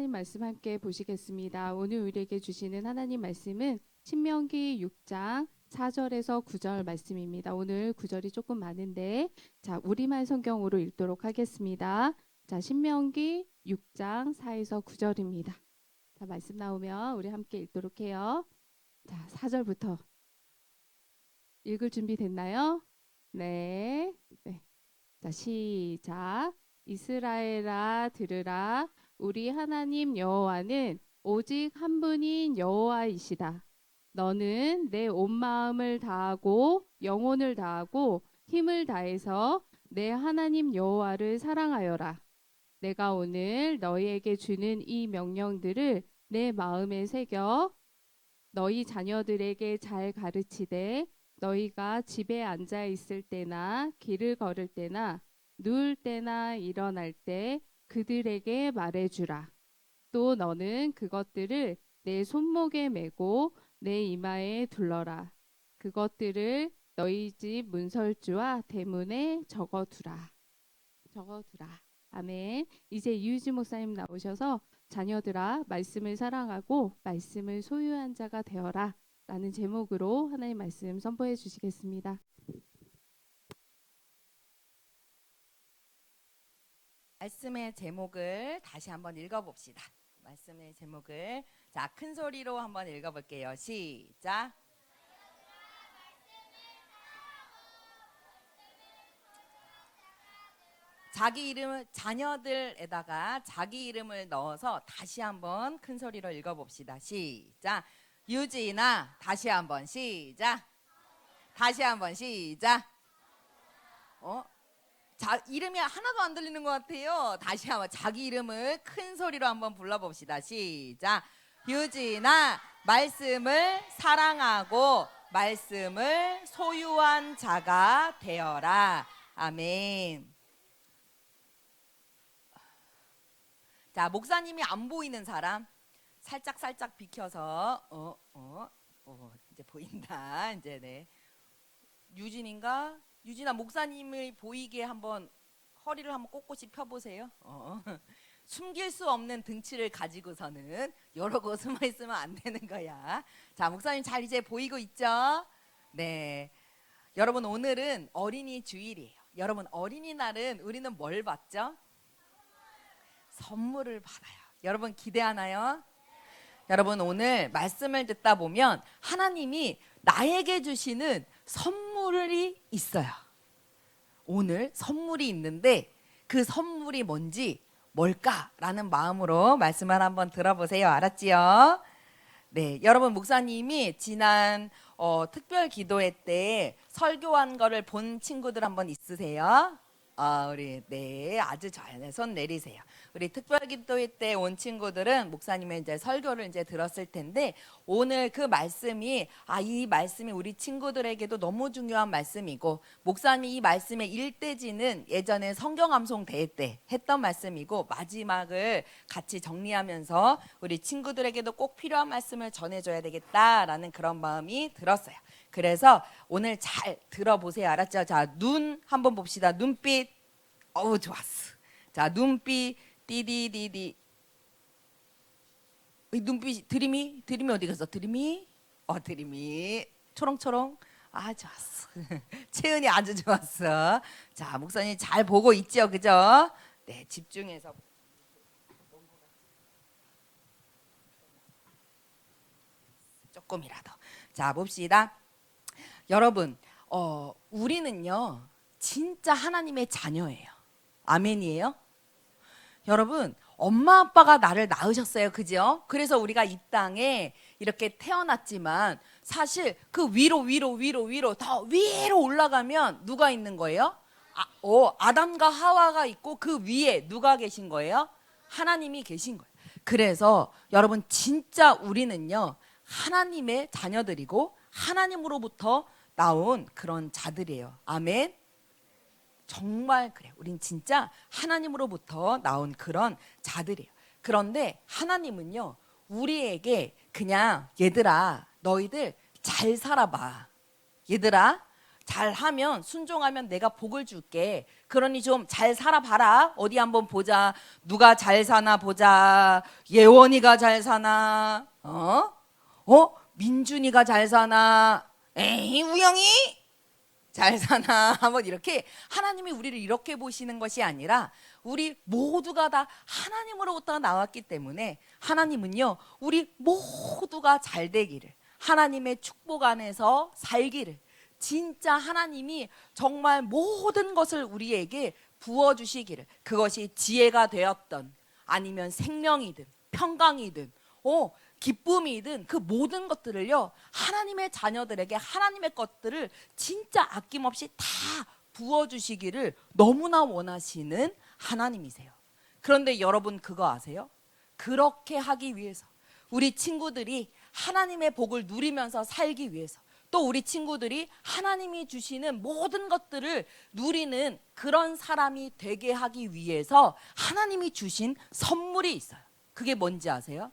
하나님 말씀 함께 보시겠습니다. 오늘 우리에게 주시는 하나님 말씀은 신명기 6장 4절에서 9절 말씀입니다. 오늘 9절이 조금 많은데 자, 우리말 성경으로 읽도록 하겠습니다. 자, 신명기 6장 4에서 9절입니다. 자, 말씀 나오면 우리 함께 읽도록 해요. 자, 4절부터 읽을 준비 됐나요? 네. 네. 자, 시작. 이스라엘아 들으라. 우리 하나님 여호와는 오직 한 분인 여호와이시다. 너는 내 온 마음을 다하고 영혼을 다하고 힘을 다해서 내 하나님 여호와를 사랑하여라. 내가 오늘 너희에게 주는 이 명령들을 내 마음에 새겨 너희 자녀들에게 잘 가르치되 너희가 집에 앉아 있을 때나 길을 걸을 때나 누울 때나 일어날 때 그들에게 말해주라. 또 너는 그것들을 내 손목에 메고 내 이마에 둘러라. 그것들을 너희 집 문설주와 대문에 적어두라. 아멘. 이제 이유지 목사님 나오셔서 자녀들아 말씀을 사랑하고 말씀을 소유한 자가 되어라 라는 제목으로 하나님 말씀 선포해 주시겠습니다. 말씀의 제목을 다시 한번 읽어봅시다. 말씀의 제목을 자, 큰 소리로 한번 읽어볼게요. 시작. 자기 이름을 자녀들에다가 자기 이름을 넣어서 다시 한번 큰 소리로 읽어봅시다. 시작. 유진아, 다시 한번 시작. 다시 한번 시작. 이름이 하나도 안 들리는 것 같아요. 다시 한번 자기 이름을 큰 소리로 한번 불러봅시다. 시작. 유진아, 말씀을 사랑하고 말씀을 소유한 자가 되어라. 아멘. 자, 목사님이 안 보이는 사람 살짝 비켜서 이제 보인다. 이제 네. 유진인가? 유진아, 목사님을 보이게 한번 허리를 한번 꼿꼿이 펴보세요. 숨길 수 없는 등치를 가지고서는 이러고 숨어 있으면 안 되는 거야. 자, 목사님 잘 이제 보이고 있죠? 네. 여러분, 오늘은 어린이 주일이에요. 여러분, 어린이날은 우리는 뭘 받죠? 선물을 받아요. 여러분 기대하나요? 여러분, 오늘 말씀을 듣다 보면 하나님이 나에게 주시는 선물이 있어요. 오늘 선물이 있는데 그 선물이 뭘까라는 마음으로 말씀을 한번 들어보세요. 알았지요? 네, 여러분, 목사님이 지난 특별 기도회 때 설교한 거를 본 친구들 한번 있으세요? 우리 네, 아주 잘 손 내리세요. 우리 특별기도회 때 온 친구들은 목사님의 이제 설교를 이제 들었을 텐데 오늘 그 말씀이 이 말씀이 우리 친구들에게도 너무 중요한 말씀이고 목사님이 이 말씀의 일대지는 예전에 성경암송 대회 때 했던 말씀이고 마지막을 같이 정리하면서 우리 친구들에게도 꼭 필요한 말씀을 전해줘야 되겠다라는 그런 마음이 들었어요. 그래서 오늘 잘 들어보세요. 알았죠? 자, 눈 한번 봅시다. 눈빛. 좋았어. 자, 눈빛 디디디디. 눈빛 드림이 어디 갔어? 드림이 초롱초롱. 좋았어. 채은이 아주 좋았어. 자, 목사님 잘 보고 있죠, 그죠? 네, 집중해서 조금이라도. 자, 봅시다. 여러분, 우리는요 진짜 하나님의 자녀예요. 아멘이에요? 여러분, 엄마 아빠가 나를 낳으셨어요. 그죠? 그래서 우리가 이 땅에 이렇게 태어났지만 사실 그 위로 더 위로 올라가면 누가 있는 거예요? 아담과 하와가 있고 그 위에 누가 계신 거예요? 하나님이 계신 거예요. 그래서 여러분, 진짜 우리는요 하나님의 자녀들이고 하나님으로부터 나온 그런 자들이에요. 아멘. 정말 그래요. 우린 진짜 하나님으로부터 나온 그런 자들이에요. 그런데 하나님은요 우리에게 그냥 얘들아 너희들 잘 살아봐. 얘들아 잘하면 순종하면 내가 복을 줄게. 그러니 좀 잘 살아봐라. 어디 한번 보자. 누가 잘 사나 보자. 예원이가 잘 사나? 민준이가 잘 사나? 에이, 우영이 잘 사나? 한번 이렇게 하나님이 우리를 이렇게 보시는 것이 아니라 우리 모두가 다 하나님으로부터 나왔기 때문에 하나님은요, 우리 모두가 잘 되기를, 하나님의 축복 안에서 살기를, 진짜 하나님이 정말 모든 것을 우리에게 부어주시기를, 그것이 지혜가 되었던 아니면 생명이든 평강이든 기쁨이든 그 모든 것들을요, 하나님의 자녀들에게 하나님의 것들을 진짜 아낌없이 다 부어주시기를 너무나 원하시는 하나님이세요. 그런데 여러분 그거 아세요? 그렇게 하기 위해서 우리 친구들이 하나님의 복을 누리면서 살기 위해서, 또 우리 친구들이 하나님이 주시는 모든 것들을 누리는 그런 사람이 되게 하기 위해서 하나님이 주신 선물이 있어요. 그게 뭔지 아세요?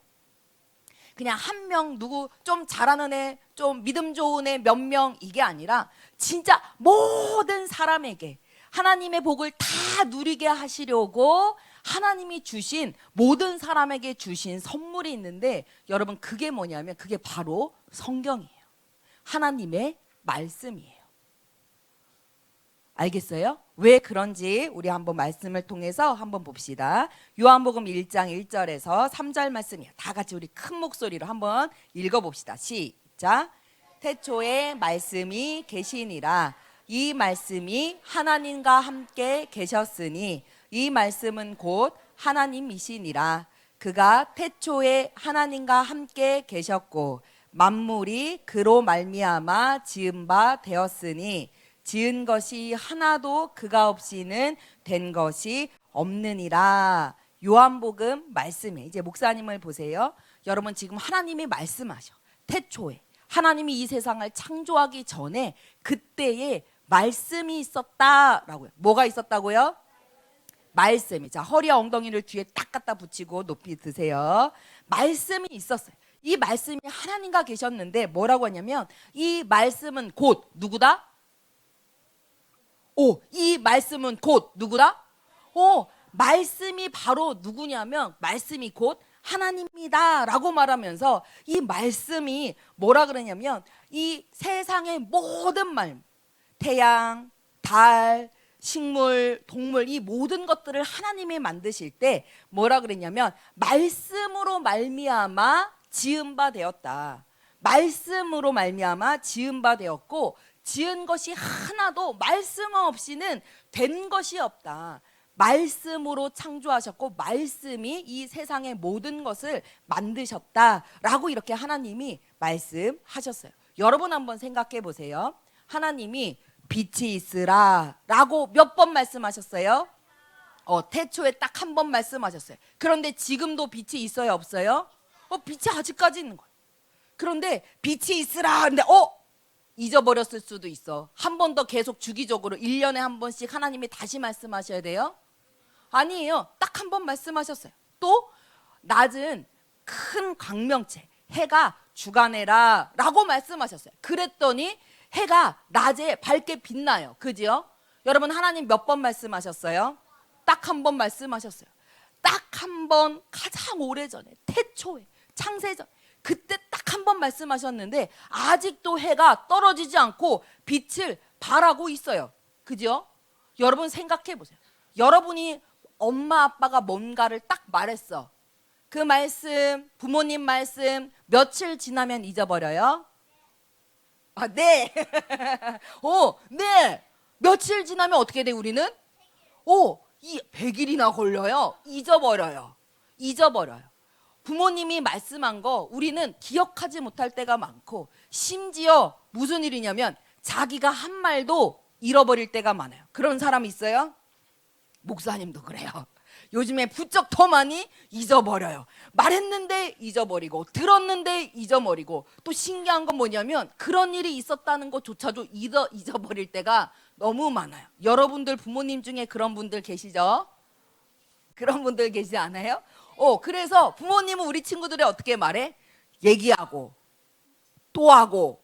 그냥 한 명 누구 좀 잘하는 애, 좀 믿음 좋은 애 몇 명, 이게 아니라 진짜 모든 사람에게 하나님의 복을 다 누리게 하시려고 하나님이 주신, 모든 사람에게 주신 선물이 있는데, 여러분 그게 뭐냐면 그게 바로 성경이에요. 하나님의 말씀이에요. 알겠어요? 왜 그런지 우리 한번 말씀을 통해서 한번 봅시다. 요한복음 1장 1절에서 3절 말씀이에요. 다 같이 우리 큰 목소리로 한번 읽어봅시다. 시작. 태초에 말씀이 계시니라. 이 말씀이 하나님과 함께 계셨으니 이 말씀은 곧 하나님이시니라. 그가 태초에 하나님과 함께 계셨고 만물이 그로 말미암아 지은 바 되었으니 지은 것이 하나도 그가 없이는 된 것이 없느니라. 요한복음 말씀에, 이제 목사님을 보세요. 여러분 지금 하나님이 말씀하셔. 태초에 하나님이 이 세상을 창조하기 전에 그때에 말씀이 있었다라고요. 뭐가 있었다고요? 말씀이. 자, 허리와 엉덩이를 뒤에 딱 갖다 붙이고 높이 드세요. 말씀이 있었어요. 이 말씀이 하나님과 계셨는데 뭐라고 하냐면 이 말씀은 곧 누구다? 이 말씀은 곧 누구다? 말씀이 바로 누구냐면 말씀이 곧 하나님이다 라고 말하면서 이 말씀이 뭐라 그러냐면 이 세상의 모든 말, 태양, 달, 식물, 동물, 이 모든 것들을 하나님이 만드실 때 뭐라 그랬냐면 말씀으로 말미암아 지은 바 되었다. 말씀으로 말미암아 지은 바 되었고 지은 것이 하나도 말씀 없이는 된 것이 없다. 말씀으로 창조하셨고 말씀이 이 세상의 모든 것을 만드셨다라고 이렇게 하나님이 말씀하셨어요. 여러분 한번 생각해 보세요. 하나님이 빛이 있으라 라고 몇 번 말씀하셨어요? 태초에 딱 한 번 말씀하셨어요. 그런데 지금도 빛이 있어요, 없어요? 빛이 아직까지 있는 거예요. 그런데 빛이 있으라 근데 잊어버렸을 수도 있어. 한 번 더 계속 주기적으로 1년에 한 번씩 하나님이 다시 말씀하셔야 돼요? 아니에요. 딱 한 번 말씀하셨어요. 또 낮은 큰 광명체 해가 주간해라 라고 말씀하셨어요. 그랬더니 해가 낮에 밝게 빛나요. 그지요? 여러분 하나님 몇 번 말씀하셨어요? 딱 한 번 말씀하셨어요. 딱 한 번, 가장 오래전에 태초에 창세전 그때 딱 한 번 말씀하셨는데 아직도 해가 떨어지지 않고 빛을 발하고 있어요. 그죠? 여러분 생각해 보세요. 여러분이 엄마 아빠가 뭔가를 딱 말했어. 그 말씀, 부모님 말씀 며칠 지나면 잊어버려요? 네. 네. 며칠 지나면 어떻게 돼 우리는? 100일이나 걸려요. 잊어버려요. 부모님이 말씀한 거 우리는 기억하지 못할 때가 많고 심지어 무슨 일이냐면 자기가 한 말도 잃어버릴 때가 많아요. 그런 사람 있어요? 목사님도 그래요. 요즘에 부쩍 더 많이 잊어버려요. 말했는데 잊어버리고 들었는데 잊어버리고 또 신기한 건 뭐냐면 그런 일이 있었다는 것조차도 잊어버릴 때가 너무 많아요. 여러분들 부모님 중에 그런 분들 계시죠? 그런 분들 계시지 않아요? 그래서 부모님은 우리 친구들이 어떻게 말해? 얘기하고 또 하고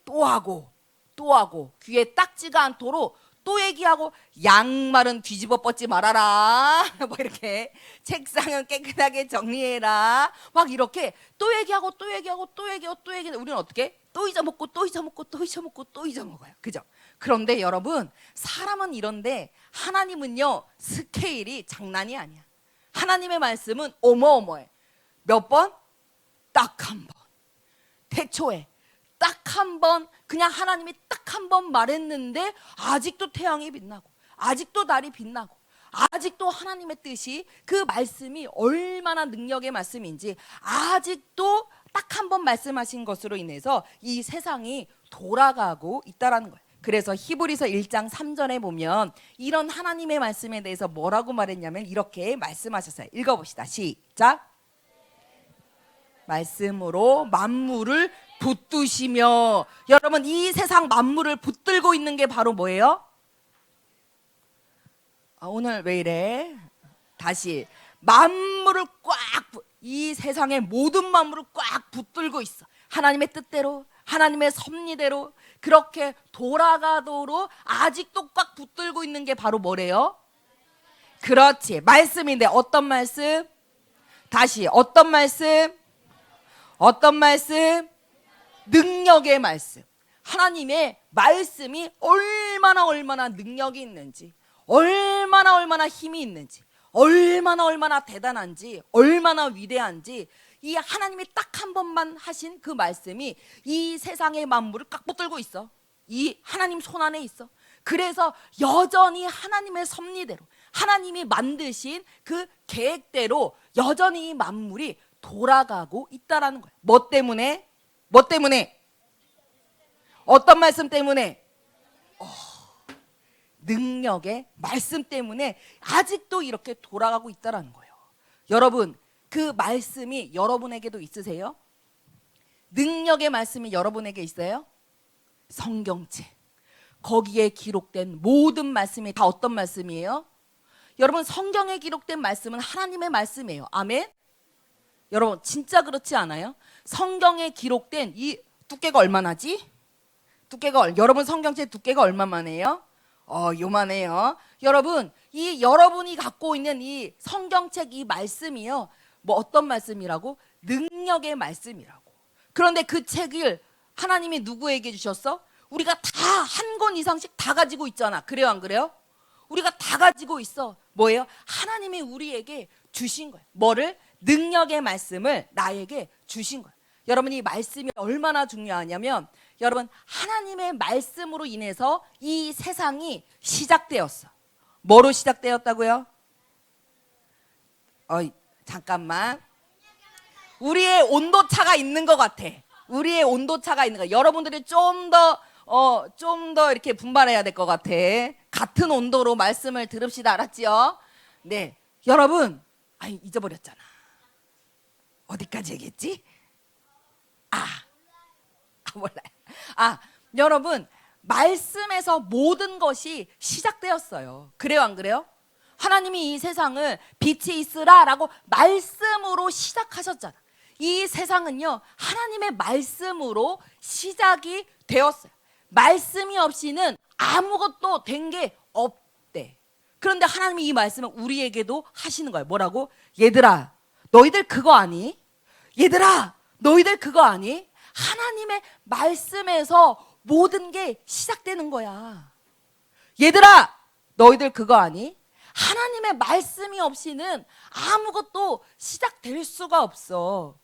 또 하고 또 하고 귀에 딱지가 않도록 또 얘기하고 양말은 뒤집어 뻗지 말아라. 뭐 이렇게 책상은 깨끗하게 정리해라. 막 이렇게 또 얘기하고 또 얘기하고 또 얘기하고 또 얘기하고 우리는 어떻게? 또 잊어먹고 또 잊어먹고 또 잊어먹고 또 잊어먹어요. 그죠? 그런데 여러분 사람은 이런데 하나님은요 스케일이 장난이 아니야. 하나님의 말씀은 어마어마해. 몇 번? 딱 한 번. 태초에 딱 한 번 그냥 하나님이 딱 한 번 말했는데 아직도 태양이 빛나고 아직도 달이 빛나고 아직도 하나님의 뜻이 그 말씀이 얼마나 능력의 말씀인지 아직도 딱 한 번 말씀하신 것으로 인해서 이 세상이 돌아가고 있다라는 거예요. 그래서 히브리서 1장 3절에 보면 이런 하나님의 말씀에 대해서 뭐라고 말했냐면 이렇게 말씀하셨어요. 읽어봅시다. 시작. 말씀으로 만물을 붙드시며. 여러분 이 세상 만물을 붙들고 있는 게 바로 뭐예요? 오늘 왜 이래? 다시 만물을 이 세상의 모든 만물을 꽉 붙들고 있어. 하나님의 뜻대로 하나님의 섭리대로 그렇게 돌아가도록 아직도 꽉 붙들고 있는 게 바로 뭐래요? 그렇지, 말씀인데 어떤 말씀? 다시 어떤 말씀? 어떤 말씀? 능력의 말씀. 하나님의 말씀이 얼마나 능력이 있는지, 얼마나 힘이 있는지, 얼마나 대단한지, 얼마나 위대한지 이 하나님이 딱 한 번만 하신 그 말씀이 이 세상의 만물을 꽉 붙들고 있어. 이 하나님 손 안에 있어. 그래서 여전히 하나님의 섭리대로 하나님이 만드신 그 계획대로 여전히 이 만물이 돌아가고 있다라는 거예요. 뭐 때문에? 뭐 때문에? 어떤 말씀 때문에? 능력의 말씀 때문에 아직도 이렇게 돌아가고 있다라는 거예요. 여러분, 그 말씀이 여러분에게도 있으세요? 능력의 말씀이 여러분에게 있어요? 성경책. 거기에 기록된 모든 말씀이 다 어떤 말씀이에요? 여러분, 성경에 기록된 말씀은 하나님의 말씀이에요. 아멘? 여러분, 진짜 그렇지 않아요? 성경에 기록된 이 두께가 얼마나지? 여러분 성경책 두께가 얼마만해요? 요만해요. 여러분, 이 여러분이 갖고 있는 이 성경책 이 말씀이요. 뭐 어떤 말씀이라고? 능력의 말씀이라고. 그런데 그 책을 하나님이 누구에게 주셨어? 우리가 다 한 권 이상씩 다 가지고 있잖아. 그래요, 안 그래요? 우리가 다 가지고 있어. 뭐예요? 하나님이 우리에게 주신 거예요. 뭐를? 능력의 말씀을 나에게 주신 거예요. 여러분, 이 말씀이 얼마나 중요하냐면 여러분, 하나님의 말씀으로 인해서 이 세상이 시작되었어. 뭐로 시작되었다고요? 잠깐만. 우리의 온도차가 있는 것 같아. 우리의 온도차가 있는 거. 여러분들이 좀 더 이렇게 분발해야 될 것 같아. 같은 온도로 말씀을 들읍시다. 알았지요? 네. 여러분, 잊어버렸잖아. 어디까지 얘기했지? 몰라요. 여러분, 말씀에서 모든 것이 시작되었어요. 그래요, 안 그래요? 하나님이 이 세상을 빛이 있으라라고 말씀으로 시작하셨잖아. 이 세상은요, 하나님의 말씀으로 시작이 되었어요. 말씀이 없이는 아무것도 된 게 없대. 그런데 하나님이 이 말씀을 우리에게도 하시는 거예요. 뭐라고? 얘들아, 너희들 그거 아니? 얘들아, 너희들 그거 아니? 하나님의 말씀에서 모든 게 시작되는 거야. 얘들아, 너희들 그거 아니? 하나님의 말씀이 없이는 아무것도 시작될 수가 없어.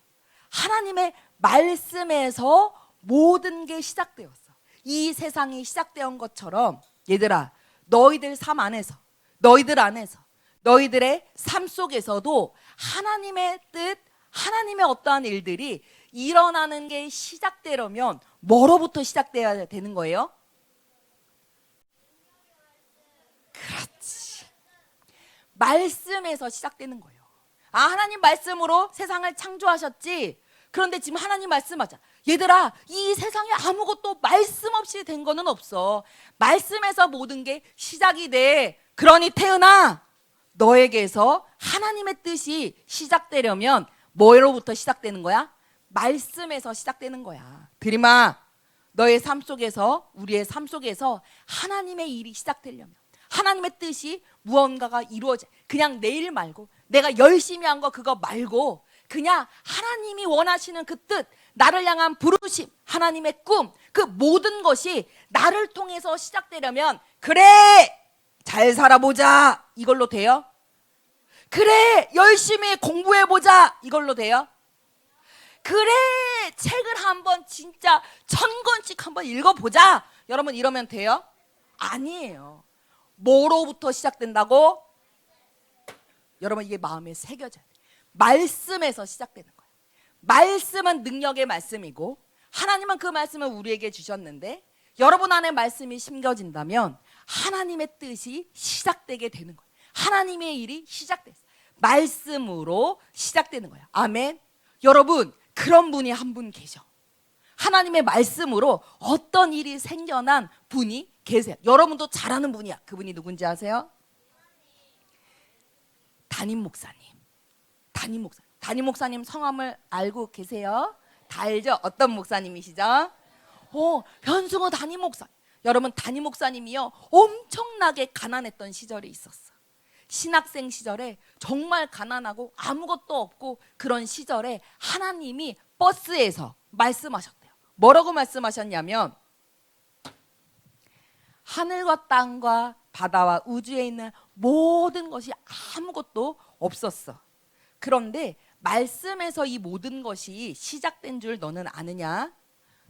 하나님의 말씀에서 모든 게 시작되었어. 이 세상이 시작되었던 것처럼 얘들아, 너희들 삶 안에서, 너희들 안에서, 너희들의 삶 속에서도 하나님의 뜻, 하나님의 어떠한 일들이 일어나는 게 시작되려면 뭐로부터 시작돼야 되는 거예요? 그렇지. 말씀에서 시작되는 거예요. 하나님 말씀으로 세상을 창조하셨지. 그런데 지금 하나님 말씀하자. 얘들아, 이 세상에 아무것도 말씀 없이 된 거는 없어. 말씀에서 모든 게 시작이 돼. 그러니 태은아, 너에게서 하나님의 뜻이 시작되려면 뭐로부터 시작되는 거야? 말씀에서 시작되는 거야. 드림아, 너의 삶 속에서, 우리의 삶 속에서 하나님의 일이 시작되려면, 하나님의 뜻이 무언가가 이루어져, 그냥 내일 말고, 내가 열심히 한 거 그거 말고, 그냥 하나님이 원하시는 그 뜻, 나를 향한 부르심, 하나님의 꿈, 그 모든 것이 나를 통해서 시작되려면, 그래, 잘 살아보자, 이걸로 돼요? 그래, 열심히 공부해보자, 이걸로 돼요? 그래, 책을 한번 진짜 1000권씩 한번 읽어보자, 여러분 이러면 돼요? 아니에요. 뭐로부터 시작된다고? 여러분 이게 마음에 새겨져야 돼요. 말씀에서 시작되는 거예요. 말씀은 능력의 말씀이고, 하나님은 그 말씀을 우리에게 주셨는데, 여러분 안에 말씀이 심겨진다면 하나님의 뜻이 시작되게 되는 거예요. 하나님의 일이 시작됐어요. 말씀으로 시작되는 거예요. 아멘. 여러분, 그런 분이 한 분 계셔. 하나님의 말씀으로 어떤 일이 생겨난 분이 계세요. 여러분도 잘 아는 분이야. 그분이 누군지 아세요? 담임 목사님. 담임 목사님 성함을 알고 계세요? 다 알죠? 어떤 목사님이시죠? 현승호 담임 목사님. 여러분, 담임 목사님이요, 엄청나게 가난했던 시절이 있었어. 신학생 시절에 정말 가난하고 아무것도 없고 그런 시절에 하나님이 버스에서 말씀하셨대요. 뭐라고 말씀하셨냐면, 하늘과 땅과 바다와 우주에 있는 모든 것이 아무것도 없었어. 그런데 말씀에서 이 모든 것이 시작된 줄 너는 아느냐?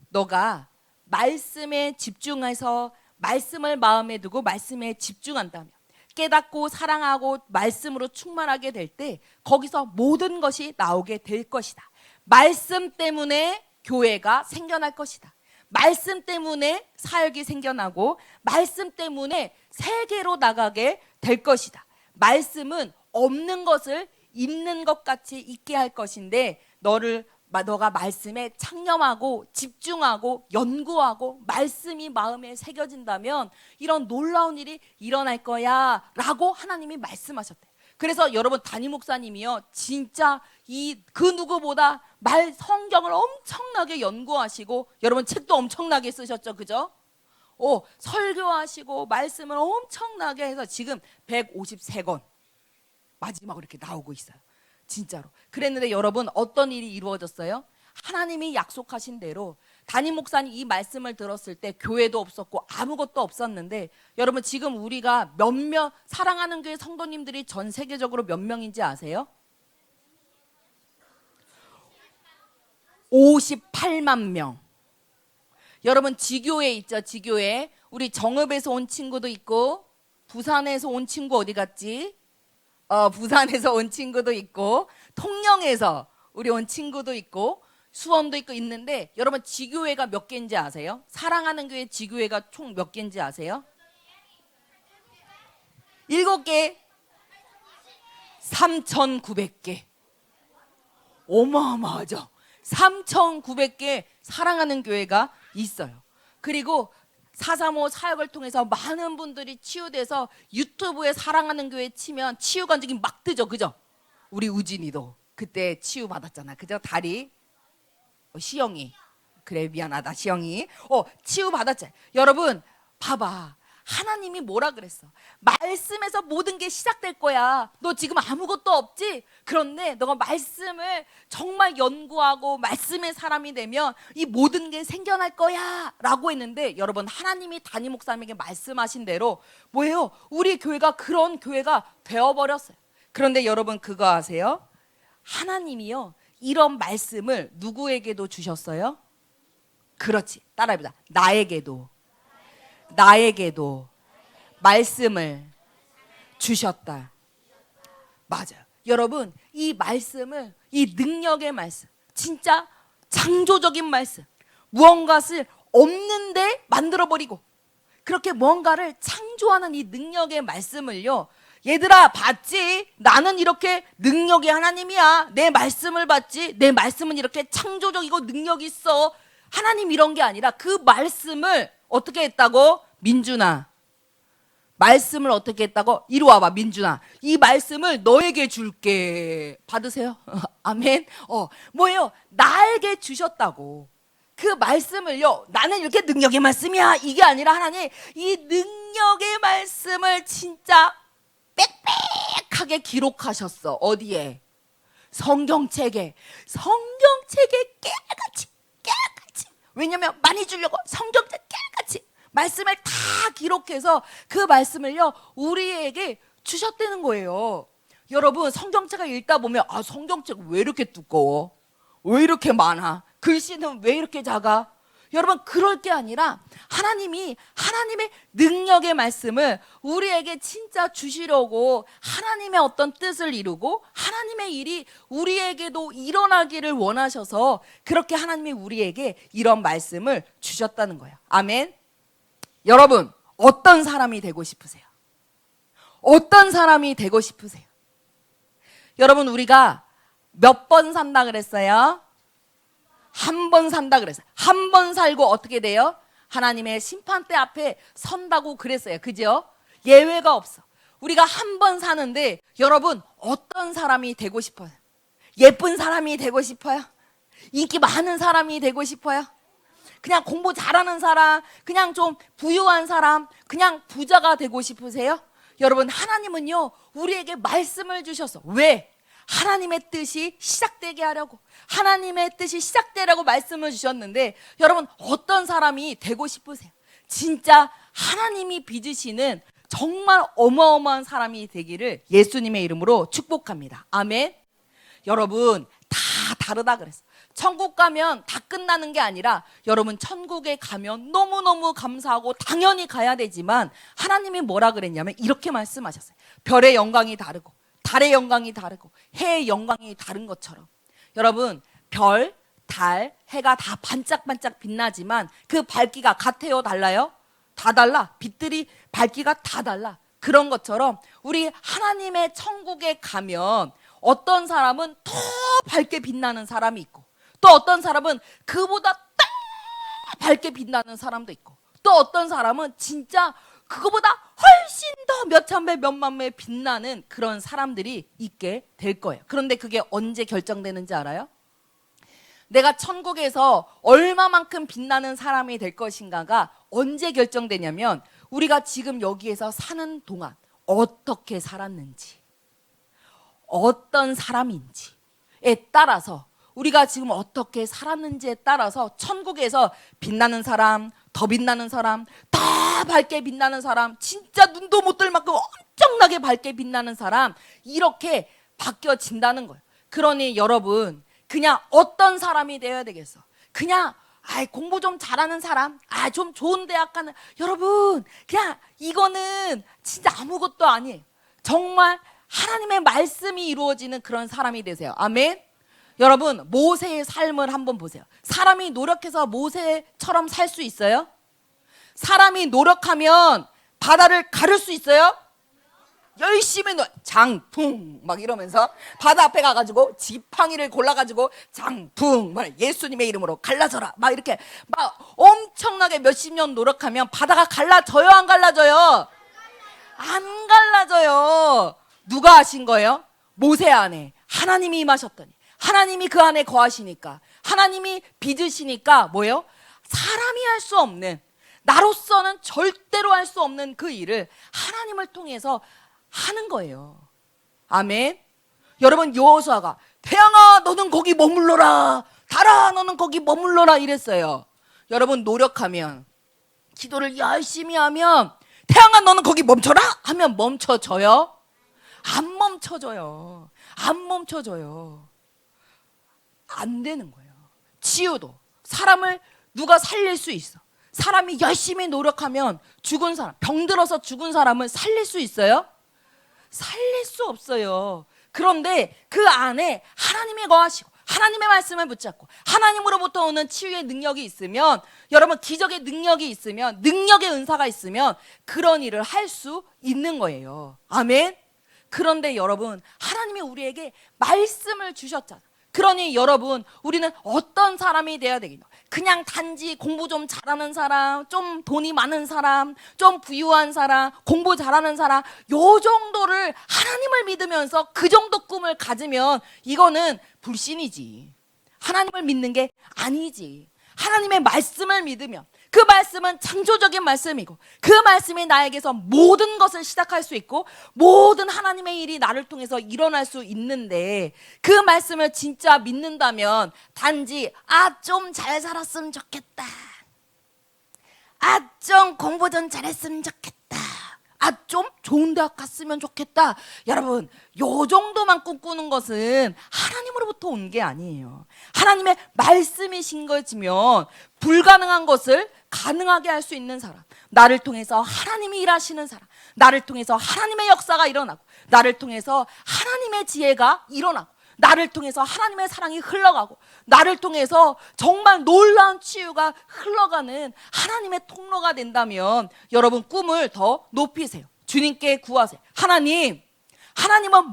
너가 말씀에 집중해서 말씀을 마음에 두고 말씀에 집중한다면, 깨닫고 사랑하고 말씀으로 충만하게 될 때 거기서 모든 것이 나오게 될 것이다. 말씀 때문에 교회가 생겨날 것이다. 말씀 때문에 사역이 생겨나고, 말씀 때문에 세계로 나가게 될 것이다. 말씀은 없는 것을 있는 것 같이 있게 할 것인데, 너가 말씀에 창념하고 집중하고 연구하고 말씀이 마음에 새겨진다면 이런 놀라운 일이 일어날 거야 라고 하나님이 말씀하셨대요. 그래서 여러분, 담임 목사님이요, 진짜 그 누구보다 성경을 엄청나게 연구하시고, 여러분 책도 엄청나게 쓰셨죠, 그죠? 설교하시고 말씀을 엄청나게 해서 지금 153권 마지막으로 이렇게 나오고 있어요. 진짜로. 그랬는데 여러분, 어떤 일이 이루어졌어요? 하나님이 약속하신 대로 담임 목사님 이 말씀을 들었을 때 교회도 없었고 아무것도 없었는데, 여러분 지금 우리가 몇몇 사랑하는 교회 성도님들이 전 세계적으로 몇 명인지 아세요? 58만 명. 여러분 지교회 있죠, 지교회. 우리 정읍에서 온 친구도 있고, 부산에서 온 친구 어디 갔지? 부산에서 온 친구도 있고, 통영에서 우리 온 친구도 있고, 수원도 있고 있는데, 여러분 지교회가 몇 개인지 아세요? 사랑하는 교회 지교회가 총 몇 개인지 아세요? 7개. 3,900개. 어마어마하죠. 3,900개 사랑하는 교회가 있어요. 그리고 435 사역을 통해서 많은 분들이 치유돼서 유튜브에 사랑하는 교회 치면 치유 간증이 막 뜨죠, 그죠? 우리 우진이도 그때 치유 받았잖아, 그죠? 다리. 시영이. 그래, 미안하다, 시영이. 치유 받았잖아. 여러분 봐봐, 하나님이 뭐라 그랬어? 말씀에서 모든 게 시작될 거야. 너 지금 아무것도 없지? 그런데 너가 말씀을 정말 연구하고 말씀의 사람이 되면 이 모든 게 생겨날 거야 라고 했는데, 여러분 하나님이 담임 목사님에게 말씀하신 대로 뭐예요? 우리 교회가 그런 교회가 되어버렸어요. 그런데 여러분 그거 아세요? 하나님이요, 이런 말씀을 누구에게도 주셨어요? 그렇지, 따라해보자. 나에게도 말씀을 주셨다. 맞아요. 여러분 이 말씀을, 이 능력의 말씀, 진짜 창조적인 말씀, 무언가를 없는데 만들어버리고 그렇게 뭔가를 창조하는 이 능력의 말씀을요, 얘들아 봤지? 나는 이렇게 능력이 하나님이야. 내 말씀을 봤지? 내 말씀은 이렇게 창조적이고 능력이 있어. 하나님 이런 게 아니라 그 말씀을 어떻게 했다고? 민준아, 말씀을 어떻게 했다고? 이리 와봐, 민준아. 이 말씀을 너에게 줄게. 받으세요. 아멘. 뭐예요? 나에게 주셨다고. 그 말씀을요, 나는 이렇게 능력의 말씀이야 이게 아니라 하나님 이 능력의 말씀을 진짜 빽빽하게 기록하셨어. 어디에? 성경책에 깨끗이. 왜냐면 많이 주려고 성경책 깨끗이 말씀을 다 기록해서 그 말씀을요 우리에게 주셨다는 거예요. 여러분, 성경책을 읽다 보면 성경책 왜 이렇게 두꺼워? 왜 이렇게 많아? 글씨는 왜 이렇게 작아? 여러분, 그럴 게 아니라 하나님이 하나님의 능력의 말씀을 우리에게 진짜 주시려고 하나님의 어떤 뜻을 이루고 하나님의 일이 우리에게도 일어나기를 원하셔서 그렇게 하나님이 우리에게 이런 말씀을 주셨다는 거예요. 아멘. 여러분, 어떤 사람이 되고 싶으세요? 어떤 사람이 되고 싶으세요? 여러분, 우리가 몇 번 산다 그랬어요? 한 번 산다 그랬어요. 한 번 살고 어떻게 돼요? 하나님의 심판대 앞에 선다고 그랬어요. 그죠? 예외가 없어. 우리가 한 번 사는데 여러분, 어떤 사람이 되고 싶어요? 예쁜 사람이 되고 싶어요? 인기 많은 사람이 되고 싶어요? 그냥 공부 잘하는 사람, 그냥 좀 부유한 사람, 그냥 부자가 되고 싶으세요? 여러분, 하나님은요 우리에게 말씀을 주셔서 왜? 하나님의 뜻이 시작되게 하려고, 하나님의 뜻이 시작되라고 말씀을 주셨는데 여러분, 어떤 사람이 되고 싶으세요? 진짜 하나님이 빚으시는 정말 어마어마한 사람이 되기를 예수님의 이름으로 축복합니다. 아멘. 여러분, 다 다르다 그랬어. 천국 가면 다 끝나는 게 아니라 여러분, 천국에 가면 너무너무 감사하고 당연히 가야 되지만 하나님이 뭐라 그랬냐면 이렇게 말씀하셨어요. 별의 영광이 다르고 달의 영광이 다르고 해의 영광이 다른 것처럼 여러분, 별, 달, 해가 다 반짝반짝 빛나지만 그 밝기가 같아요? 달라요? 다 달라. 빛들이 밝기가 다 달라. 그런 것처럼 우리 하나님의 천국에 가면 어떤 사람은 더 밝게 빛나는 사람이 있고 또 어떤 사람은 그보다 더 밝게 빛나는 사람도 있고 또 어떤 사람은 진짜 그거보다 훨씬 더 몇천 배, 몇만 배 빛나는 그런 사람들이 있게 될 거예요. 그런데 그게 언제 결정되는지 알아요? 내가 천국에서 얼마만큼 빛나는 사람이 될 것인가가 언제 결정되냐면 우리가 지금 여기에서 사는 동안 어떻게 살았는지, 어떤 사람인지에 따라서 우리가 지금 어떻게 살았는지에 따라서 천국에서 빛나는 사람, 더 빛나는 사람, 더 밝게 빛나는 사람, 진짜 눈도 못 뜰 만큼 엄청나게 밝게 빛나는 사람, 이렇게 바뀌어진다는 거예요. 그러니 여러분, 그냥 어떤 사람이 되어야 되겠어? 그냥 공부 좀 잘하는 사람, 좀 좋은 대학 가는, 여러분, 그냥 이거는 진짜 아무것도 아니에요. 정말 하나님의 말씀이 이루어지는 그런 사람이 되세요. 아멘. 여러분, 모세의 삶을 한번 보세요. 사람이 노력해서 모세처럼 살 수 있어요? 사람이 노력하면 바다를 가를 수 있어요? 열심히 장풍 막 이러면서 바다 앞에 가가지고 지팡이를 골라가지고 장풍 예수님의 이름으로 갈라져라 막 이렇게 막 엄청나게 몇십 년 노력하면 바다가 갈라져요? 안 갈라져요? 안 갈라져요. 누가 하신 거예요? 모세 안에 하나님이 임하셨더니 하나님이 그 안에 거하시니까 하나님이 빚으시니까 뭐예요? 사람이 할 수 없는, 나로서는 절대로 할 수 없는 그 일을 하나님을 통해서 하는 거예요. 아멘. 여러분, 여호수아가 태양아 너는 거기 머물러라, 달아 너는 거기 머물러라 이랬어요. 여러분, 노력하면, 기도를 열심히 하면 태양아 너는 거기 멈춰라 하면 멈춰져요? 안 멈춰져요. 안 멈춰져요. 안 되는 거예요. 치유도 사람을 누가 살릴 수 있어. 사람이 열심히 노력하면 죽은 사람, 병들어서 죽은 사람을 살릴 수 있어요? 살릴 수 없어요. 그런데 그 안에 하나님이 거하시고 하나님의 말씀을 붙잡고 하나님으로부터 오는 치유의 능력이 있으면, 여러분, 기적의 능력이 있으면, 능력의 은사가 있으면 그런 일을 할 수 있는 거예요. 아멘. 그런데 여러분, 하나님이 우리에게 말씀을 주셨잖아. 그러니 여러분, 우리는 어떤 사람이 되어야 되겠노? 그냥 단지 공부 좀 잘하는 사람, 좀 돈이 많은 사람, 좀 부유한 사람, 공부 잘하는 사람, 요 정도를 하나님을 믿으면서 그 정도 꿈을 가지면 이거는 불신이지. 하나님을 믿는 게 아니지. 하나님의 말씀을 믿으면 그 말씀은 창조적인 말씀이고 그 말씀이 나에게서 모든 것을 시작할 수 있고 모든 하나님의 일이 나를 통해서 일어날 수 있는데 그 말씀을 진짜 믿는다면 단지 좀 잘 살았으면 좋겠다. 좀 공부 좀 잘했으면 좋겠다. 좀 좋은 대학 갔으면 좋겠다. 여러분, 요 정도만 꿈꾸는 것은 하나님으로부터 온 게 아니에요. 하나님의 말씀이신 거지면 불가능한 것을 가능하게 할 수 있는 사람, 나를 통해서 하나님이 일하시는 사람, 나를 통해서 하나님의 역사가 일어나고 나를 통해서 하나님의 지혜가 일어나고 나를 통해서 하나님의 사랑이 흘러가고 나를 통해서 정말 놀라운 치유가 흘러가는 하나님의 통로가 된다면 여러분 꿈을 더 높이세요. 주님께 구하세요. 하나님은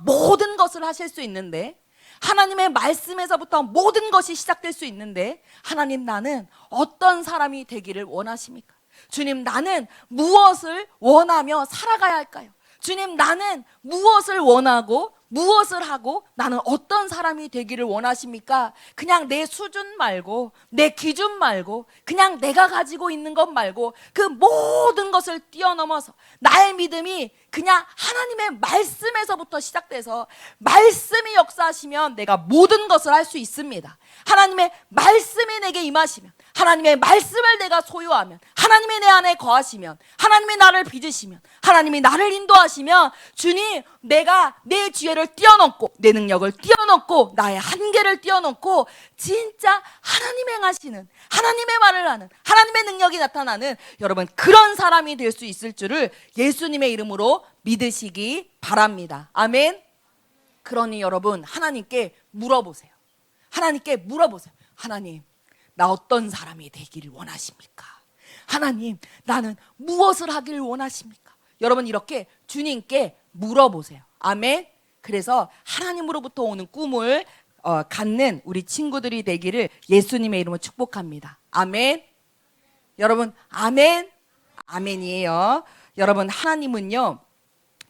모든 것을 하실 수 있는데 하나님의 말씀에서부터 모든 것이 시작될 수 있는데 하나님, 나는 어떤 사람이 되기를 원하십니까? 주님, 나는 무엇을 원하며 살아가야 할까요? 주님, 나는 무엇을 원하고 무엇을 하고 나는 어떤 사람이 되기를 원하십니까? 그냥 내 수준 말고 내 기준 말고 그냥 내가 가지고 있는 것 말고 그 모든 것을 뛰어넘어서 나의 믿음이 그냥 하나님의 말씀에서부터 시작돼서 말씀이 역사하시면 내가 모든 것을 할 수 있습니다. 하나님의 말씀이 내게 임하시면 하나님의 말씀을 내가 소유하면 하나님이 내 안에 거하시면 하나님이 나를 빚으시면 하나님이 나를 인도하시면 주님, 내가 내 지혜를 뛰어넘고 내 능력을 뛰어넘고 나의 한계를 뛰어넘고 진짜 하나님 행하시는 하나님의 말을 하는 하나님의 능력이 나타나는 여러분 그런 사람이 될 수 있을 줄을 예수님의 이름으로 믿으시기 바랍니다. 아멘. 그러니 여러분 하나님께 물어보세요. 하나님께 물어보세요. 하나님, 나 어떤 사람이 되기를 원하십니까? 하나님, 나는 무엇을 하기를 원하십니까? 여러분 이렇게 주님께 물어보세요. 아멘. 그래서 하나님으로부터 오는 꿈을 갖는 우리 친구들이 되기를 예수님의 이름으로 축복합니다. 아멘. 여러분 아멘. 아멘이에요. 여러분 하나님은요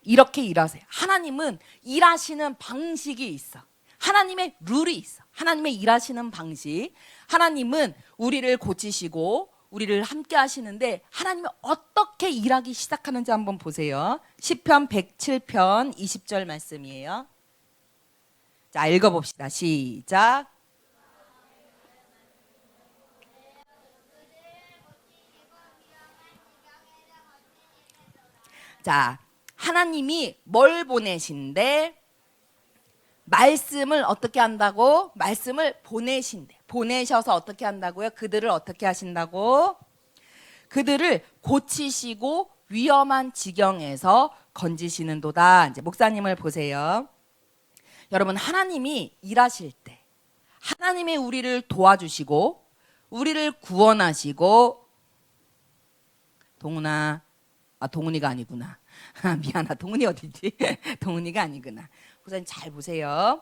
이렇게 일하세요. 하나님은 일하시는 방식이 있어. 하나님의 룰이 있어. 하나님의 일하시는 방식. 하나님은 우리를 고치시고 우리를 함께 하시는데 하나님이 어떻게 일하기 시작하는지 한번 보세요. 시편 107편 20절 말씀이에요. 자, 읽어봅시다. 시작. 자, 하나님이 뭘 보내신대? 말씀을 어떻게 한다고? 말씀을 보내신대. 보내셔서 어떻게 한다고요? 그들을 어떻게 하신다고? 그들을 고치시고 위험한 지경에서 건지시는도다. 이제 목사님을 보세요. 여러분 하나님이 일하실 때 하나님이 우리를 도와주시고 우리를 구원하시고 동훈아, 동훈이가 아니구나. 미안하다. 동훈이 어디지? 동훈이가 아니구나. 목사님 잘 보세요.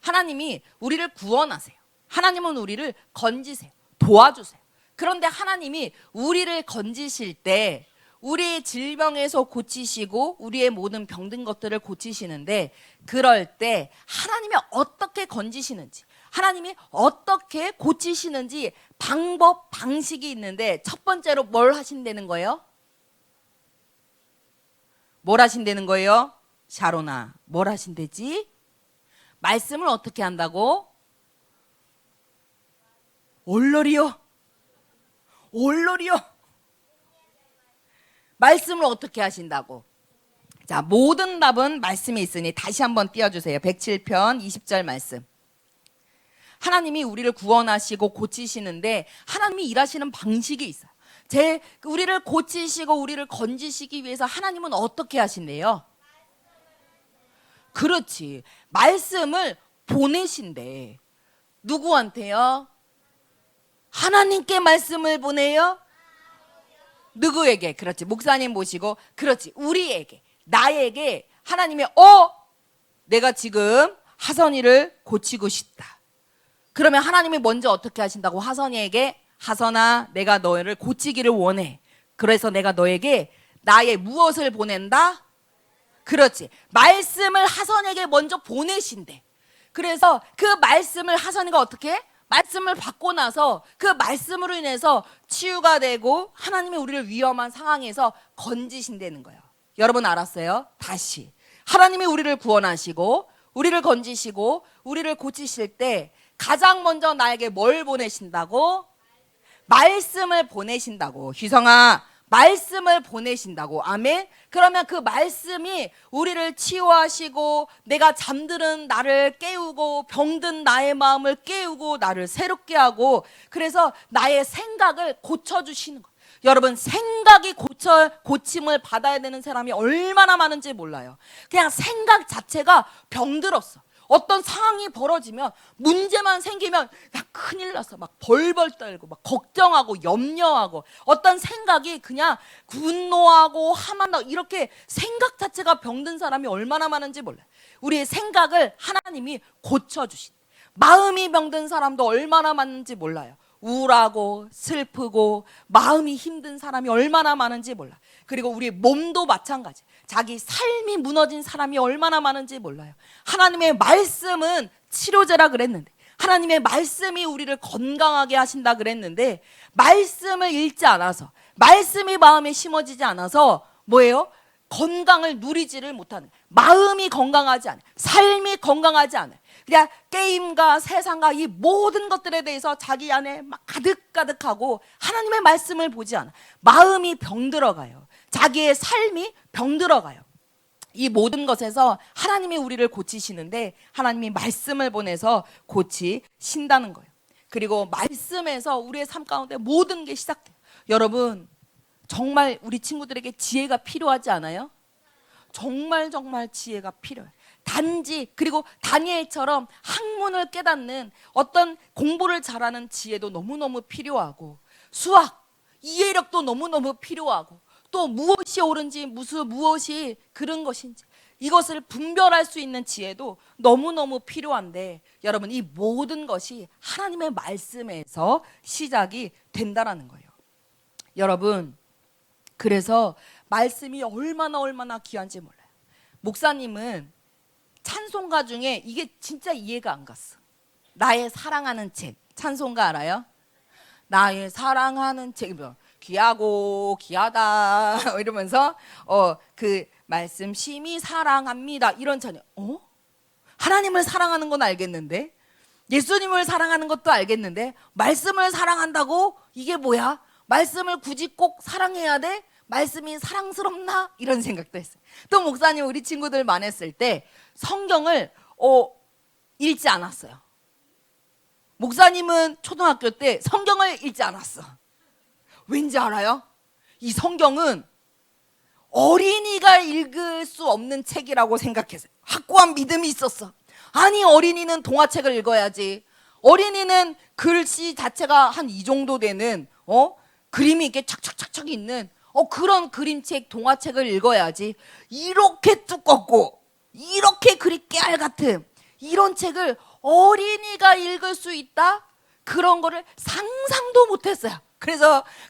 하나님이 우리를 구원하세요. 하나님은 우리를 건지세요. 도와주세요. 그런데 하나님이 우리를 건지실 때 우리의 질병에서 고치시고 우리의 모든 병든 것들을 고치시는데 그럴 때 하나님이 어떻게 건지시는지 하나님이 어떻게 고치시는지 방법, 방식이 있는데 첫 번째로 뭘 하신다는 거예요? 뭘 하신다는 거예요? 샤로나, 뭘 하신대지? 말씀을 어떻게 한다고? 올로리요? 올로리요? 말씀을 어떻게 하신다고? 자, 모든 답은 말씀에 있으니 다시 한번 띄워주세요. 107편 20절 말씀. 하나님이 우리를 구원하시고 고치시는데 하나님이 일하시는 방식이 있어요. 우리를 고치시고 우리를 건지시기 위해서 하나님은 어떻게 하신대요? 그렇지. 말씀을 보내신대. 누구한테요? 하나님께 말씀을 보내요? 누구에게? 그렇지. 목사님 모시고 그렇지. 우리에게. 나에게 하나님이 내가 지금 하선이를 고치고 싶다. 그러면 하나님이 먼저 어떻게 하신다고? 하선이에게 하선아, 내가 너를 고치기를 원해. 그래서 내가 너에게 나의 무엇을 보낸다? 그렇지. 말씀을 하선에게 먼저 보내신대. 그래서 그 말씀을 하선이가 어떻게? 말씀을 받고 나서 그 말씀으로 인해서 치유가 되고 하나님이 우리를 위험한 상황에서 건지신다는 거예요. 여러분 알았어요? 다시 하나님이 우리를 구원하시고 우리를 건지시고 우리를 고치실 때 가장 먼저 나에게 뭘 보내신다고? 말씀을 보내신다고. 희성아, 말씀을 보내신다고. 아멘. 그러면 그 말씀이 우리를 치유하시고 내가 잠드는 나를 깨우고 병든 나의 마음을 깨우고 나를 새롭게 하고 그래서 나의 생각을 고쳐주시는 거예요. 여러분 생각이 고침을 받아야 되는 사람이 얼마나 많은지 몰라요. 그냥 생각 자체가 병들었어. 어떤 상황이 벌어지면 문제만 생기면 야 큰일 났어 막 벌벌 떨고 막 걱정하고 염려하고 어떤 생각이 그냥 분노하고 화만하고 이렇게 생각 자체가 병든 사람이 얼마나 많은지 몰라요. 우리의 생각을 하나님이 고쳐주신 마음이 병든 사람도 얼마나 많은지 몰라요. 우울하고 슬프고 마음이 힘든 사람이 얼마나 많은지 몰라요. 그리고 우리 몸도 마찬가지. 자기 삶이 무너진 사람이 얼마나 많은지 몰라요. 하나님의 말씀은 치료제라 그랬는데 하나님의 말씀이 우리를 건강하게 하신다 그랬는데 말씀을 읽지 않아서 말씀이 마음에 심어지지 않아서 뭐예요? 건강을 누리지를 못하는 마음이 건강하지 않아요. 삶이 건강하지 않아요. 그냥 게임과 세상과 이 모든 것들에 대해서 자기 안에 막 가득가득하고 하나님의 말씀을 보지 않아. 마음이 병들어가요. 자기의 삶이 병들어가요. 이 모든 것에서 하나님이 우리를 고치시는데 하나님이 말씀을 보내서 고치신다는 거예요. 그리고 말씀에서 우리의 삶 가운데 모든 게 시작돼요. 여러분 정말 우리 친구들에게 지혜가 필요하지 않아요? 정말 지혜가 필요해요. 단지 그리고 다니엘처럼 학문을 깨닫는 어떤 공부를 잘하는 지혜도 너무너무 필요하고 수학, 이해력도 너무너무 필요하고 또 무엇이 옳은지 무엇이 그른 것인지 이것을 분별할 수 있는 지혜도 너무너무 필요한데 여러분 이 모든 것이 하나님의 말씀에서 시작이 된다라는 거예요. 여러분 그래서 말씀이 얼마나 귀한지 몰라요. 목사님은 찬송가 중에 이게 진짜 이해가 안 갔어. 나의 사랑하는 책 찬송가 알아요? 나의 사랑하는 책 귀하고 귀하다 이러면서 그 말씀 심히 사랑합니다 이런 찬양. 하나님을 사랑하는 건 알겠는데 예수님을 사랑하는 것도 알겠는데 말씀을 사랑한다고? 이게 뭐야? 말씀을 굳이 꼭 사랑해야 돼? 말씀이 사랑스럽나? 이런 생각도 했어요. 또 목사님 우리 친구들 만났을 때 성경을 읽지 않았어요. 목사님은 초등학교 때 성경을 읽지 않았어. 왠지 알아요? 이 성경은 어린이가 읽을 수 없는 책이라고 생각했어요. 확고한 믿음이 있었어. 아니 어린이는 동화책을 읽어야지. 어린이는 글씨 자체가 한 이 정도 되는 그림이 이렇게 착착착착 있는 그런 그림책 동화책을 읽어야지. 이렇게 두껍고 이렇게 글이 깨알 같은 이런 책을 어린이가 읽을 수 있다? 그런 거를 상상도 못했어요.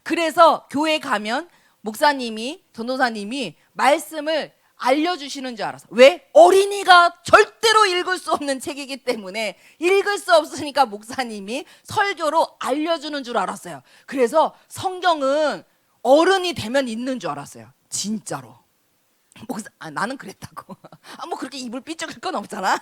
그래서 교회 가면 목사님이 전도사님이 말씀을 알려주시는 줄 알았어. 왜? 어린이가 절대로 읽을 수 없는 책이기 때문에 읽을 수 없으니까 목사님이 설교로 알려주는 줄 알았어요. 그래서 성경은 어른이 되면 읽는 줄 알았어요. 진짜로. 나는 그랬다고. 뭐 그렇게 입을 삐죽일 건 없잖아.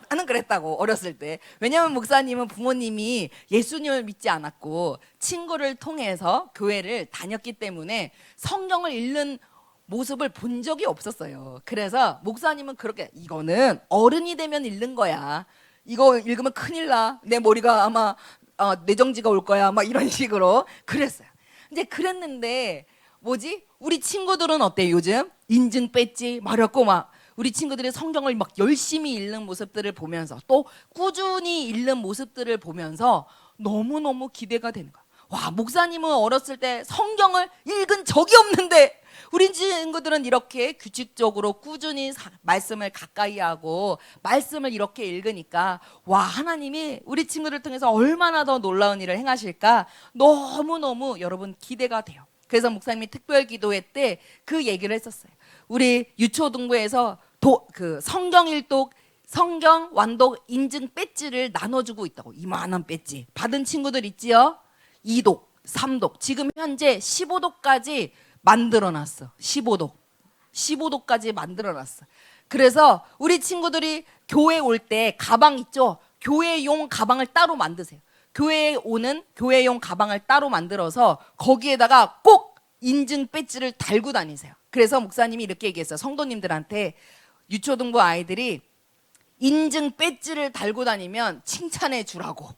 나는 그랬다고 어렸을 때. 왜냐면 목사님은 부모님이 예수님을 믿지 않았고 친구를 통해서 교회를 다녔기 때문에 성경을 읽는 모습을 본 적이 없었어요. 그래서 목사님은 그렇게 이거는 어른이 되면 읽는 거야. 이거 읽으면 큰일 나. 내 머리가 아마 뇌정지가 올 거야. 막 이런 식으로 그랬어요. 이제 그랬는데 뭐지? 우리 친구들은 어때 요즘? 인증 배지 마렵고 막 우리 친구들이 성경을 막 열심히 읽는 모습들을 보면서 또 꾸준히 읽는 모습들을 보면서 너무너무 기대가 되는 거야. 와, 목사님은 어렸을 때 성경을 읽은 적이 없는데 우리 친구들은 이렇게 규칙적으로 꾸준히 말씀을 가까이 하고 말씀을 이렇게 읽으니까 와, 하나님이 우리 친구를 통해서 얼마나 더 놀라운 일을 행하실까 너무너무 여러분 기대가 돼요. 그래서 목사님이 특별 기도회 때 그 얘기를 했었어요. 우리 유초등부에서 그 성경 일독 성경 완독 인증 배지를 나눠주고 있다고. 이만한 배지 받은 친구들 있지요? 2독, 3독, 지금 현재 15독까지 만들어놨어. 15독까지 만들어놨어. 그래서 우리 친구들이 교회 올 때 가방 있죠? 교회용 가방을 따로 만드세요. 교회에 오는 교회용 가방을 따로 만들어서 거기에다가 꼭 인증 배지를 달고 다니세요. 그래서 목사님이 이렇게 얘기했어요. 성도님들한테 유초등부 아이들이 인증 배지를 달고 다니면 칭찬해 주라고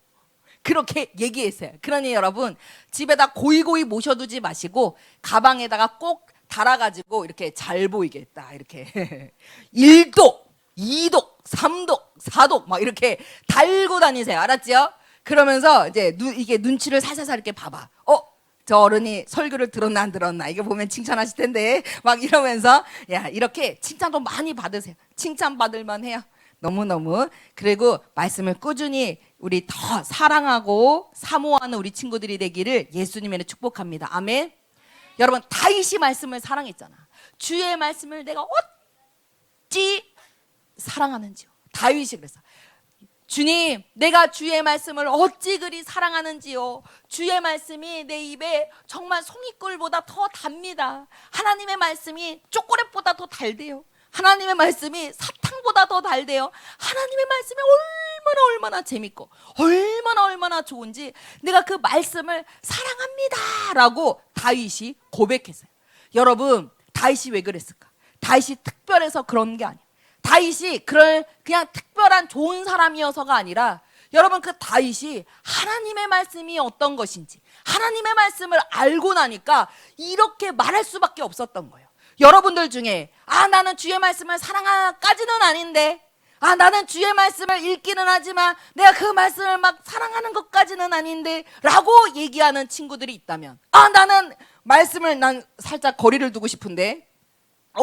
그렇게 얘기했어요. 그러니 여러분 집에다 고이고이 모셔두지 마시고 가방에다가 꼭 달아가지고 이렇게 잘 보이겠다 이렇게 1독, 2독, 3독, 4독 막 이렇게 달고 다니세요. 알았죠? 그러면서 이제 이게 눈치를 살살살 이렇게 봐봐. 저 어른이 설교를 들었나 안 들었나 이게 보면 칭찬하실 텐데 막 이러면서 야 이렇게 칭찬도 많이 받으세요. 칭찬 받을만 해요. 너무너무. 그리고 말씀을 꾸준히 우리 더 사랑하고 사모하는 우리 친구들이 되기를 예수님의 축복합니다. 아멘. 여러분 다윗이 말씀을 사랑했잖아. 주의 말씀을 내가 어찌 사랑하는지요. 다윗이 그랬어. 주님, 내가 주의 말씀을 어찌 그리 사랑하는지요. 주의 말씀이 내 입에 정말 송이꿀보다 더 답니다. 하나님의 말씀이 초콜릿보다 더 달대요. 하나님의 말씀이 사탕보다 더 달대요. 하나님의 말씀이 얼마나 재밌고 얼마나 좋은지 내가 그 말씀을 사랑합니다 라고 다윗이 고백했어요. 여러분 다윗이 왜 그랬을까? 다윗이 특별해서 그런 게 아니에요. 다윗이 그냥 특별한 좋은 사람이어서가 아니라 여러분 그 다윗이 하나님의 말씀이 어떤 것인지 하나님의 말씀을 알고 나니까 이렇게 말할 수밖에 없었던 거예요. 여러분들 중에 나는 주의 말씀을 사랑하까지는 아닌데 나는 주의 말씀을 읽기는 하지만 내가 그 말씀을 막 사랑하는 것까지는 아닌데 라고 얘기하는 친구들이 있다면 나는 말씀을 난 살짝 거리를 두고 싶은데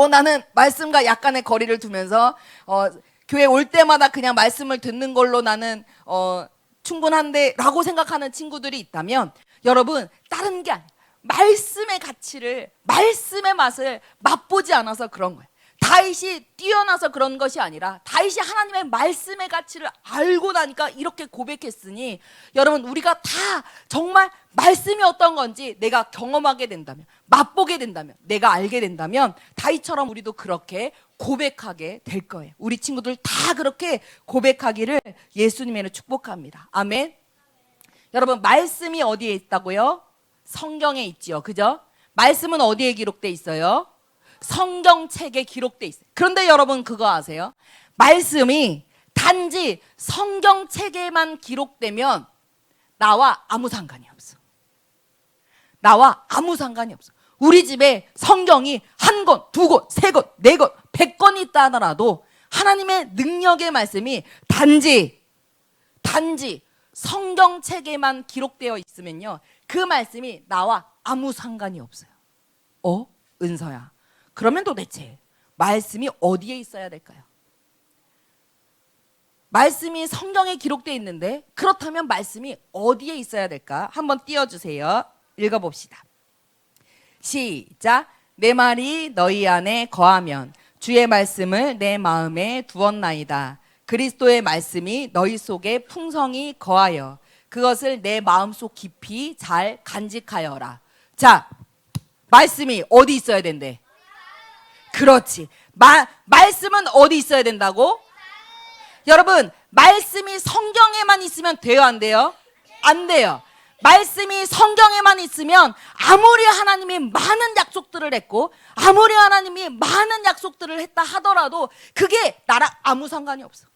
나는 말씀과 약간의 거리를 두면서 교회 올 때마다 그냥 말씀을 듣는 걸로 나는 충분한데 라고 생각하는 친구들이 있다면 여러분 다른 게 아니에요. 말씀의 가치를 말씀의 맛을 맛보지 않아서 그런 거예요. 다윗이 뛰어나서 그런 것이 아니라 다윗이 하나님의 말씀의 가치를 알고 나니까 이렇게 고백했으니 여러분 우리가 다 정말 말씀이 어떤 건지 내가 경험하게 된다면 맛보게 된다면 내가 알게 된다면 다윗처럼 우리도 그렇게 고백하게 될 거예요. 우리 친구들 다 그렇게 고백하기를 예수님의 축복합니다. 아멘. 여러분 말씀이 어디에 있다고요? 성경에 있지요. 그죠? 말씀은 어디에 기록돼 있어요? 성경책에 기록돼 있어요. 그런데 여러분 그거 아세요? 말씀이 단지 성경책에만 기록되면 나와 아무 상관이 없어. 나와 아무 상관이 없어. 우리 집에 성경이 한 권, 두 권, 세 권, 네 권, 100권이 있다 하더라도 하나님의 능력의 말씀이 단지 성경책에만 기록되어 있으면요 그 말씀이 나와 아무 상관이 없어요. 은서야, 그러면 도대체 말씀이 어디에 있어야 될까요? 말씀이 성경에 기록되어 있는데 그렇다면 말씀이 어디에 있어야 될까? 한번 띄워주세요. 읽어봅시다. 시작. 내 말이 너희 안에 거하면 주의 말씀을 내 마음에 두었나이다. 그리스도의 말씀이 너희 속에 풍성히 거하여 그것을 내 마음속 깊이 잘 간직하여라. 자, 말씀이 어디 있어야 된대? 그렇지. 말씀은 어디 있어야 된다고? 여러분, 말씀이 성경에만 있으면 돼요, 안 돼요? 안 돼요. 말씀이 성경에만 있으면 아무리 하나님이 많은 약속들을 했고 아무리 하나님이 많은 약속들을 했다 하더라도 그게 나랑 아무 상관이 없어.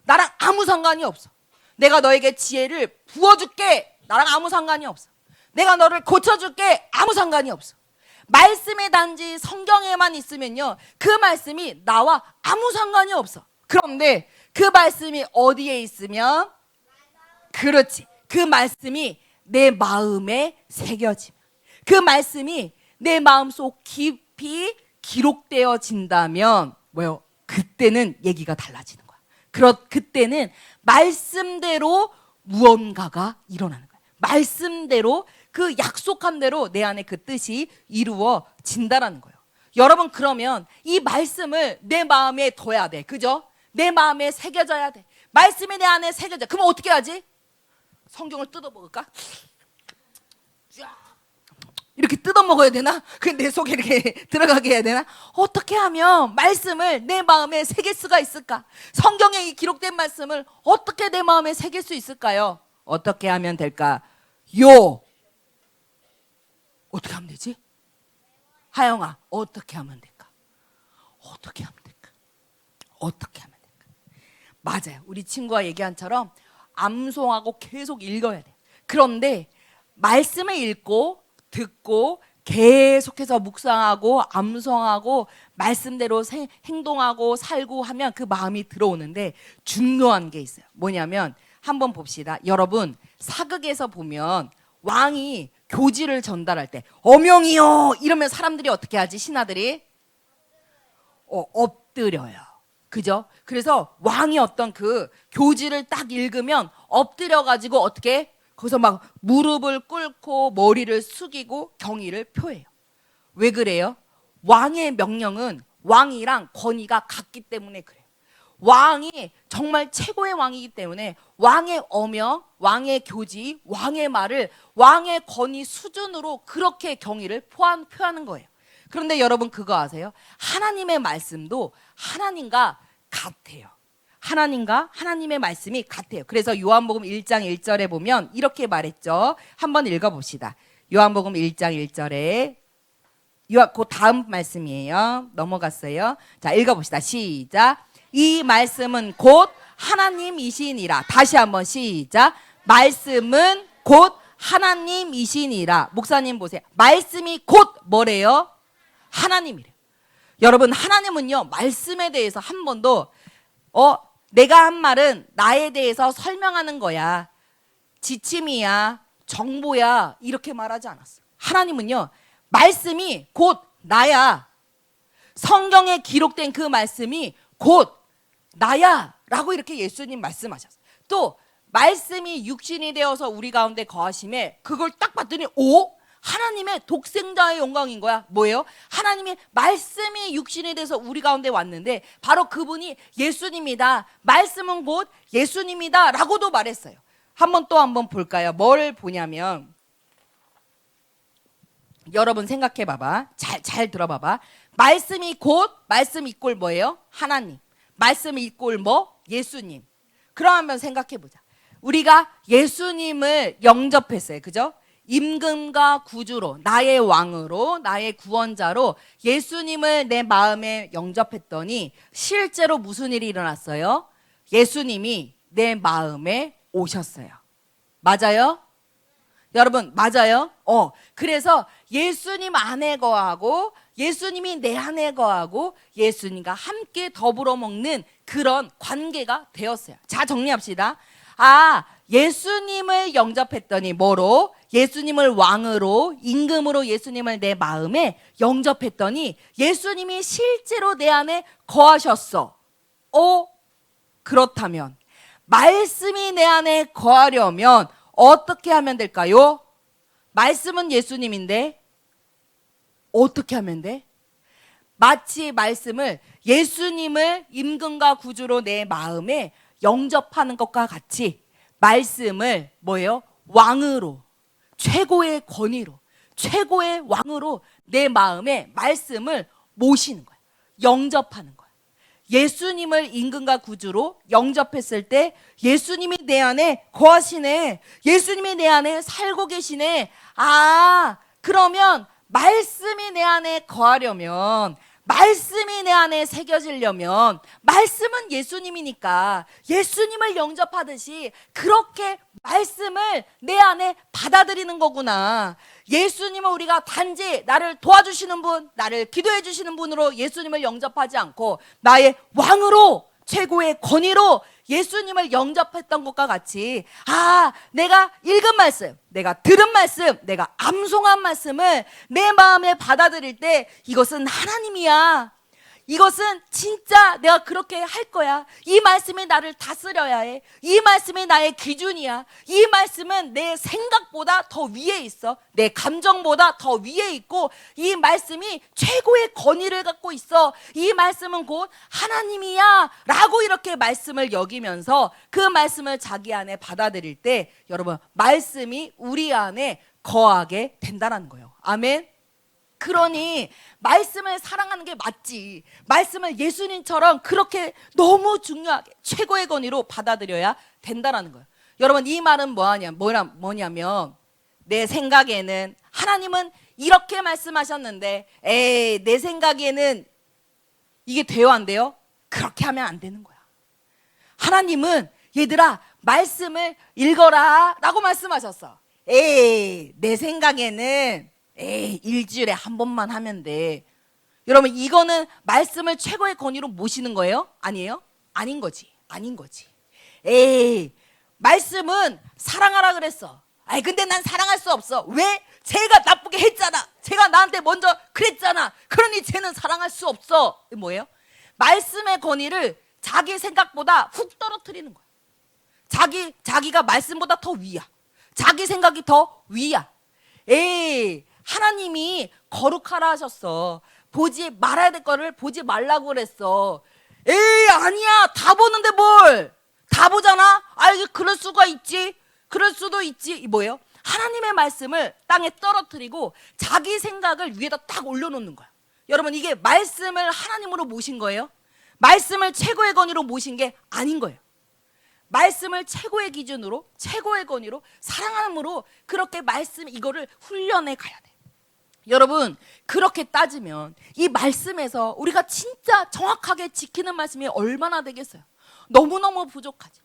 나랑 아무 상관이 없어. 내가 너에게 지혜를 부어줄게. 나랑 아무 상관이 없어. 내가 너를 고쳐줄게. 아무 상관이 없어. 말씀이 단지 성경에만 있으면요 그 말씀이 나와 아무 상관이 없어. 그런데 그 말씀이 어디에 있으면 그렇지. 그 말씀이 내 마음에 새겨지면 그 말씀이 내 마음속 깊이 기록되어진다면 뭐요? 그때는 얘기가 달라지는 거야. 그때는 말씀대로 무언가가 일어나는 거야. 말씀대로 그 약속한 대로 내 안에 그 뜻이 이루어진다라는 거예요. 여러분 그러면 이 말씀을 내 마음에 둬야 돼. 그죠? 내 마음에 새겨져야 돼. 말씀이 내 안에 새겨져. 그럼 어떻게 하지? 성경을 뜯어 먹을까? 이렇게 뜯어 먹어야 되나? 그 내 속에 이렇게 들어가게 해야 되나? 어떻게 하면 말씀을 내 마음에 새길 수가 있을까? 성경에 이 기록된 말씀을 어떻게 내 마음에 새길 수 있을까요? 어떻게 하면 될까요? 어떻게 하면 되지? 하영아, 어떻게 하면 될까? 어떻게 하면 될까? 어떻게 하면 될까? 맞아요. 우리 친구가 얘기한처럼 암송하고 계속 읽어야 돼. 그런데 말씀을 읽고 듣고 계속해서 묵상하고 암송하고 말씀대로 행동하고 살고 하면 그 마음이 들어오는데 중요한 게 있어요. 뭐냐면 한번 봅시다. 여러분, 사극에서 보면 왕이 교지를 전달할 때 어명이요 이러면 사람들이 어떻게 하지? 신하들이 엎드려요. 그죠? 그래서 왕이 어떤 그 교지를 딱 읽으면 엎드려 가지고 어떻게 거기서 막 무릎을 꿇고 머리를 숙이고 경의를 표해요. 왜 그래요? 왕의 명령은 왕이랑 권위가 같기 때문에 그래요. 왕이 정말 최고의 왕이기 때문에 왕의 어명, 왕의 교지, 왕의 말을 왕의 권위 수준으로 그렇게 경의를 표하는 거예요. 그런데 여러분 그거 아세요? 하나님의 말씀도 하나님과 같아요. 하나님과 하나님의 말씀이 같아요. 그래서 요한복음 1장 1절에 보면 이렇게 말했죠. 한번 읽어봅시다. 요한복음 1장 1절에 그 다음 말씀이에요. 넘어갔어요. 자, 읽어봅시다. 시작. 이 말씀은 곧 하나님이시니라. 다시 한번 시작. 말씀은 곧 하나님이시니라. 목사님 보세요. 말씀이 곧 뭐래요? 하나님이래요. 여러분, 하나님은요 말씀에 대해서 한 번도 내가 한 말은 나에 대해서 설명하는 거야, 지침이야, 정보야 이렇게 말하지 않았어. 하나님은요 말씀이 곧 나야, 성경에 기록된 그 말씀이 곧 나야 라고 이렇게 예수님 말씀하셨어요. 또 말씀이 육신이 되어서 우리 가운데 거하심에 그걸 딱 봤더니 하나님의 독생자의 영광인 거야. 뭐예요? 하나님의 말씀이 육신이 돼서 우리 가운데 왔는데 바로 그분이 예수님이다. 말씀은 곧 예수님이다 라고도 말했어요. 한번 볼까요? 뭘 보냐면 여러분 생각해 봐봐. 잘 들어봐봐. 말씀이 곧, 말씀 이꼴 뭐예요? 하나님. 말씀 이꼴 뭐? 예수님. 그럼 한번 생각해 보자. 우리가 예수님을 영접했어요. 그죠? 임금과 구주로, 나의 왕으로, 나의 구원자로 예수님을 내 마음에 영접했더니 실제로 무슨 일이 일어났어요? 예수님이 내 마음에 오셨어요. 맞아요? 여러분, 맞아요? 그래서 예수님 안에 거하고 예수님이 내 안에 거하고 예수님과 함께 더불어 먹는 그런 관계가 되었어요. 자, 정리합시다. 예수님을 영접했더니 뭐로? 예수님을 왕으로, 임금으로 예수님을 내 마음에 영접했더니 예수님이 실제로 내 안에 거하셨어. 그렇다면 말씀이 내 안에 거하려면 어떻게 하면 될까요? 말씀은 예수님인데 어떻게 하면 돼? 마치 말씀을 예수님을 임금과 구주로 내 마음에 영접하는 것과 같이 말씀을 뭐예요? 왕으로, 최고의 권위로, 최고의 왕으로 내 마음에 말씀을 모시는 거야. 영접하는 거야. 예수님을 임금과 구주로 영접했을 때 예수님이 내 안에 거하시네. 예수님이 내 안에 살고 계시네. 그러면 말씀이 내 안에 거하려면, 말씀이 내 안에 새겨지려면 말씀은 예수님이니까 예수님을 영접하듯이 그렇게 말씀을 내 안에 받아들이는 거구나. 예수님은 우리가 단지 나를 도와주시는 분, 나를 기도해 주시는 분으로 예수님을 영접하지 않고 나의 왕으로, 최고의 권위로 예수님을 영접했던 것과 같이 내가 읽은 말씀, 내가 들은 말씀, 내가 암송한 말씀을 내 마음에 받아들일 때 이것은 하나님이야. 이것은 진짜 내가 그렇게 할 거야. 이 말씀이 나를 다스려야 해. 이 말씀이 나의 기준이야. 이 말씀은 내 생각보다 더 위에 있어. 내 감정보다 더 위에 있고, 이 말씀이 최고의 권위를 갖고 있어. 이 말씀은 곧 하나님이야 라고 이렇게 말씀을 여기면서 그 말씀을 자기 안에 받아들일 때, 여러분, 말씀이 우리 안에 거하게 된다는 거예요. 아멘. 그러니 말씀을 사랑하는 게 맞지. 말씀을 예수님처럼 그렇게 너무 중요하게 최고의 권위로 받아들여야 된다라는 거예요. 여러분, 이 말은 뭐냐면 내 생각에는 하나님은 이렇게 말씀하셨는데, 에이, 내 생각에는 이게 돼요, 안 돼요? 그렇게 하면 안 되는 거야. 하나님은 얘들아 말씀을 읽어라 라고 말씀하셨어. 에이, 내 생각에는 일주일에 한 번만 하면 돼. 여러분, 이거는 말씀을 최고의 권위로 모시는 거예요? 아니에요? 아닌 거지. 에이, 말씀은 사랑하라 그랬어. 아이, 근데 난 사랑할 수 없어. 왜? 쟤가 나쁘게 했잖아. 쟤가 나한테 먼저 그랬잖아. 그러니 쟤는 사랑할 수 없어. 이게 뭐예요? 말씀의 권위를 자기 생각보다 훅 떨어뜨리는 거야. 자기가 말씀보다 더 위야. 자기 생각이 더 위야. 에이, 하나님이 거룩하라 하셨어. 보지 말아야 될 거를 보지 말라고 그랬어. 에이, 아니야. 다 보는데 뭘. 다 보잖아. 아, 이게 그럴 수가 있지. 그럴 수도 있지. 이 뭐예요? 하나님의 말씀을 땅에 떨어뜨리고 자기 생각을 위에다 딱 올려놓는 거야. 여러분, 이게 말씀을 하나님으로 모신 거예요? 말씀을 최고의 권위로 모신 게 아닌 거예요. 말씀을 최고의 기준으로, 최고의 권위로, 사랑함으로 그렇게 말씀 이거를 훈련해 가야 돼. 여러분, 그렇게 따지면 이 말씀에서 우리가 진짜 정확하게 지키는 말씀이 얼마나 되겠어요? 너무너무 부족하지.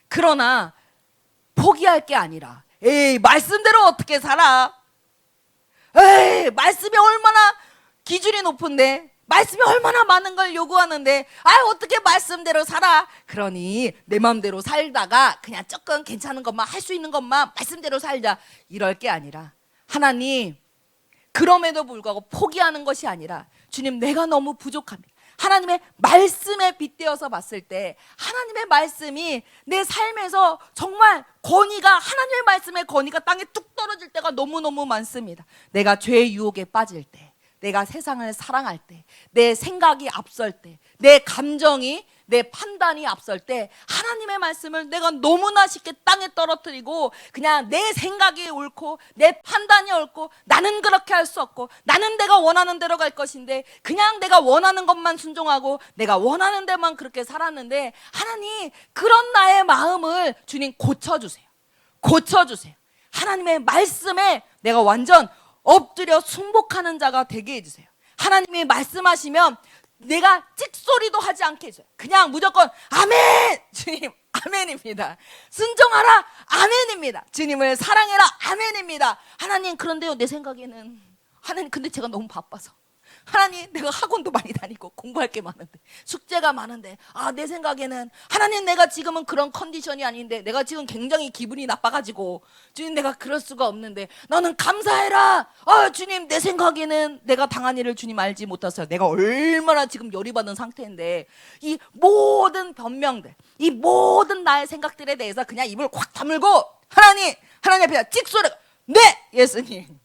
그러나 포기할 게 아니라, 에이, 말씀대로 어떻게 살아? 에이, 말씀이 얼마나 기준이 높은데, 말씀이 얼마나 많은 걸 요구하는데, 어떻게 말씀대로 살아? 그러니 내 마음대로 살다가 그냥 조금 괜찮은 것만, 할 수 있는 것만 말씀대로 살자, 이럴 게 아니라, 하나님, 그럼에도 불구하고 포기하는 것이 아니라, 주님, 내가 너무 부족합니다. 하나님의 말씀에 빗대어서 봤을 때 하나님의 말씀이 내 삶에서 정말 권위가, 하나님의 말씀의 권위가 땅에 뚝 떨어질 때가 너무너무 많습니다. 내가 죄의 유혹에 빠질 때, 내가 세상을 사랑할 때, 내 생각이 앞설 때, 내 감정이, 내 판단이 앞설 때 하나님의 말씀을 내가 너무나 쉽게 땅에 떨어뜨리고 그냥 내 생각이 옳고 내 판단이 옳고 나는 그렇게 할 수 없고 나는 내가 원하는 대로 갈 것인데 그냥 내가 원하는 것만 순종하고 내가 원하는 데만 그렇게 살았는데, 하나님, 그런 나의 마음을 주님 고쳐주세요. 하나님의 말씀에 내가 완전 엎드려 순복하는 자가 되게 해주세요. 하나님이 말씀하시면 내가 찍소리도 하지 않게 해줘요. 그냥 무조건 아멘! 주님, 아멘입니다. 순종하라, 아멘입니다. 주님을 사랑해라, 아멘입니다. 하나님, 그런데요, 내 생각에는, 하나님, 근데 제가 너무 바빠서, 하나님, 내가 학원도 많이 다니고 공부할 게 많은데, 숙제가 많은데, 내 생각에는 하나님, 내가 지금은 그런 컨디션이 아닌데, 내가 지금 굉장히 기분이 나빠가지고, 주님, 내가 그럴 수가 없는데 너는 감사해라. 주님, 내 생각에는 내가 당한 일을 주님 알지 못하세요. 내가 얼마나 지금 열이 받은 상태인데, 이 모든 변명들, 이 모든 나의 생각들에 대해서 그냥 입을 확 다물고 하나님 앞에 찍소리가, 네, 예수님,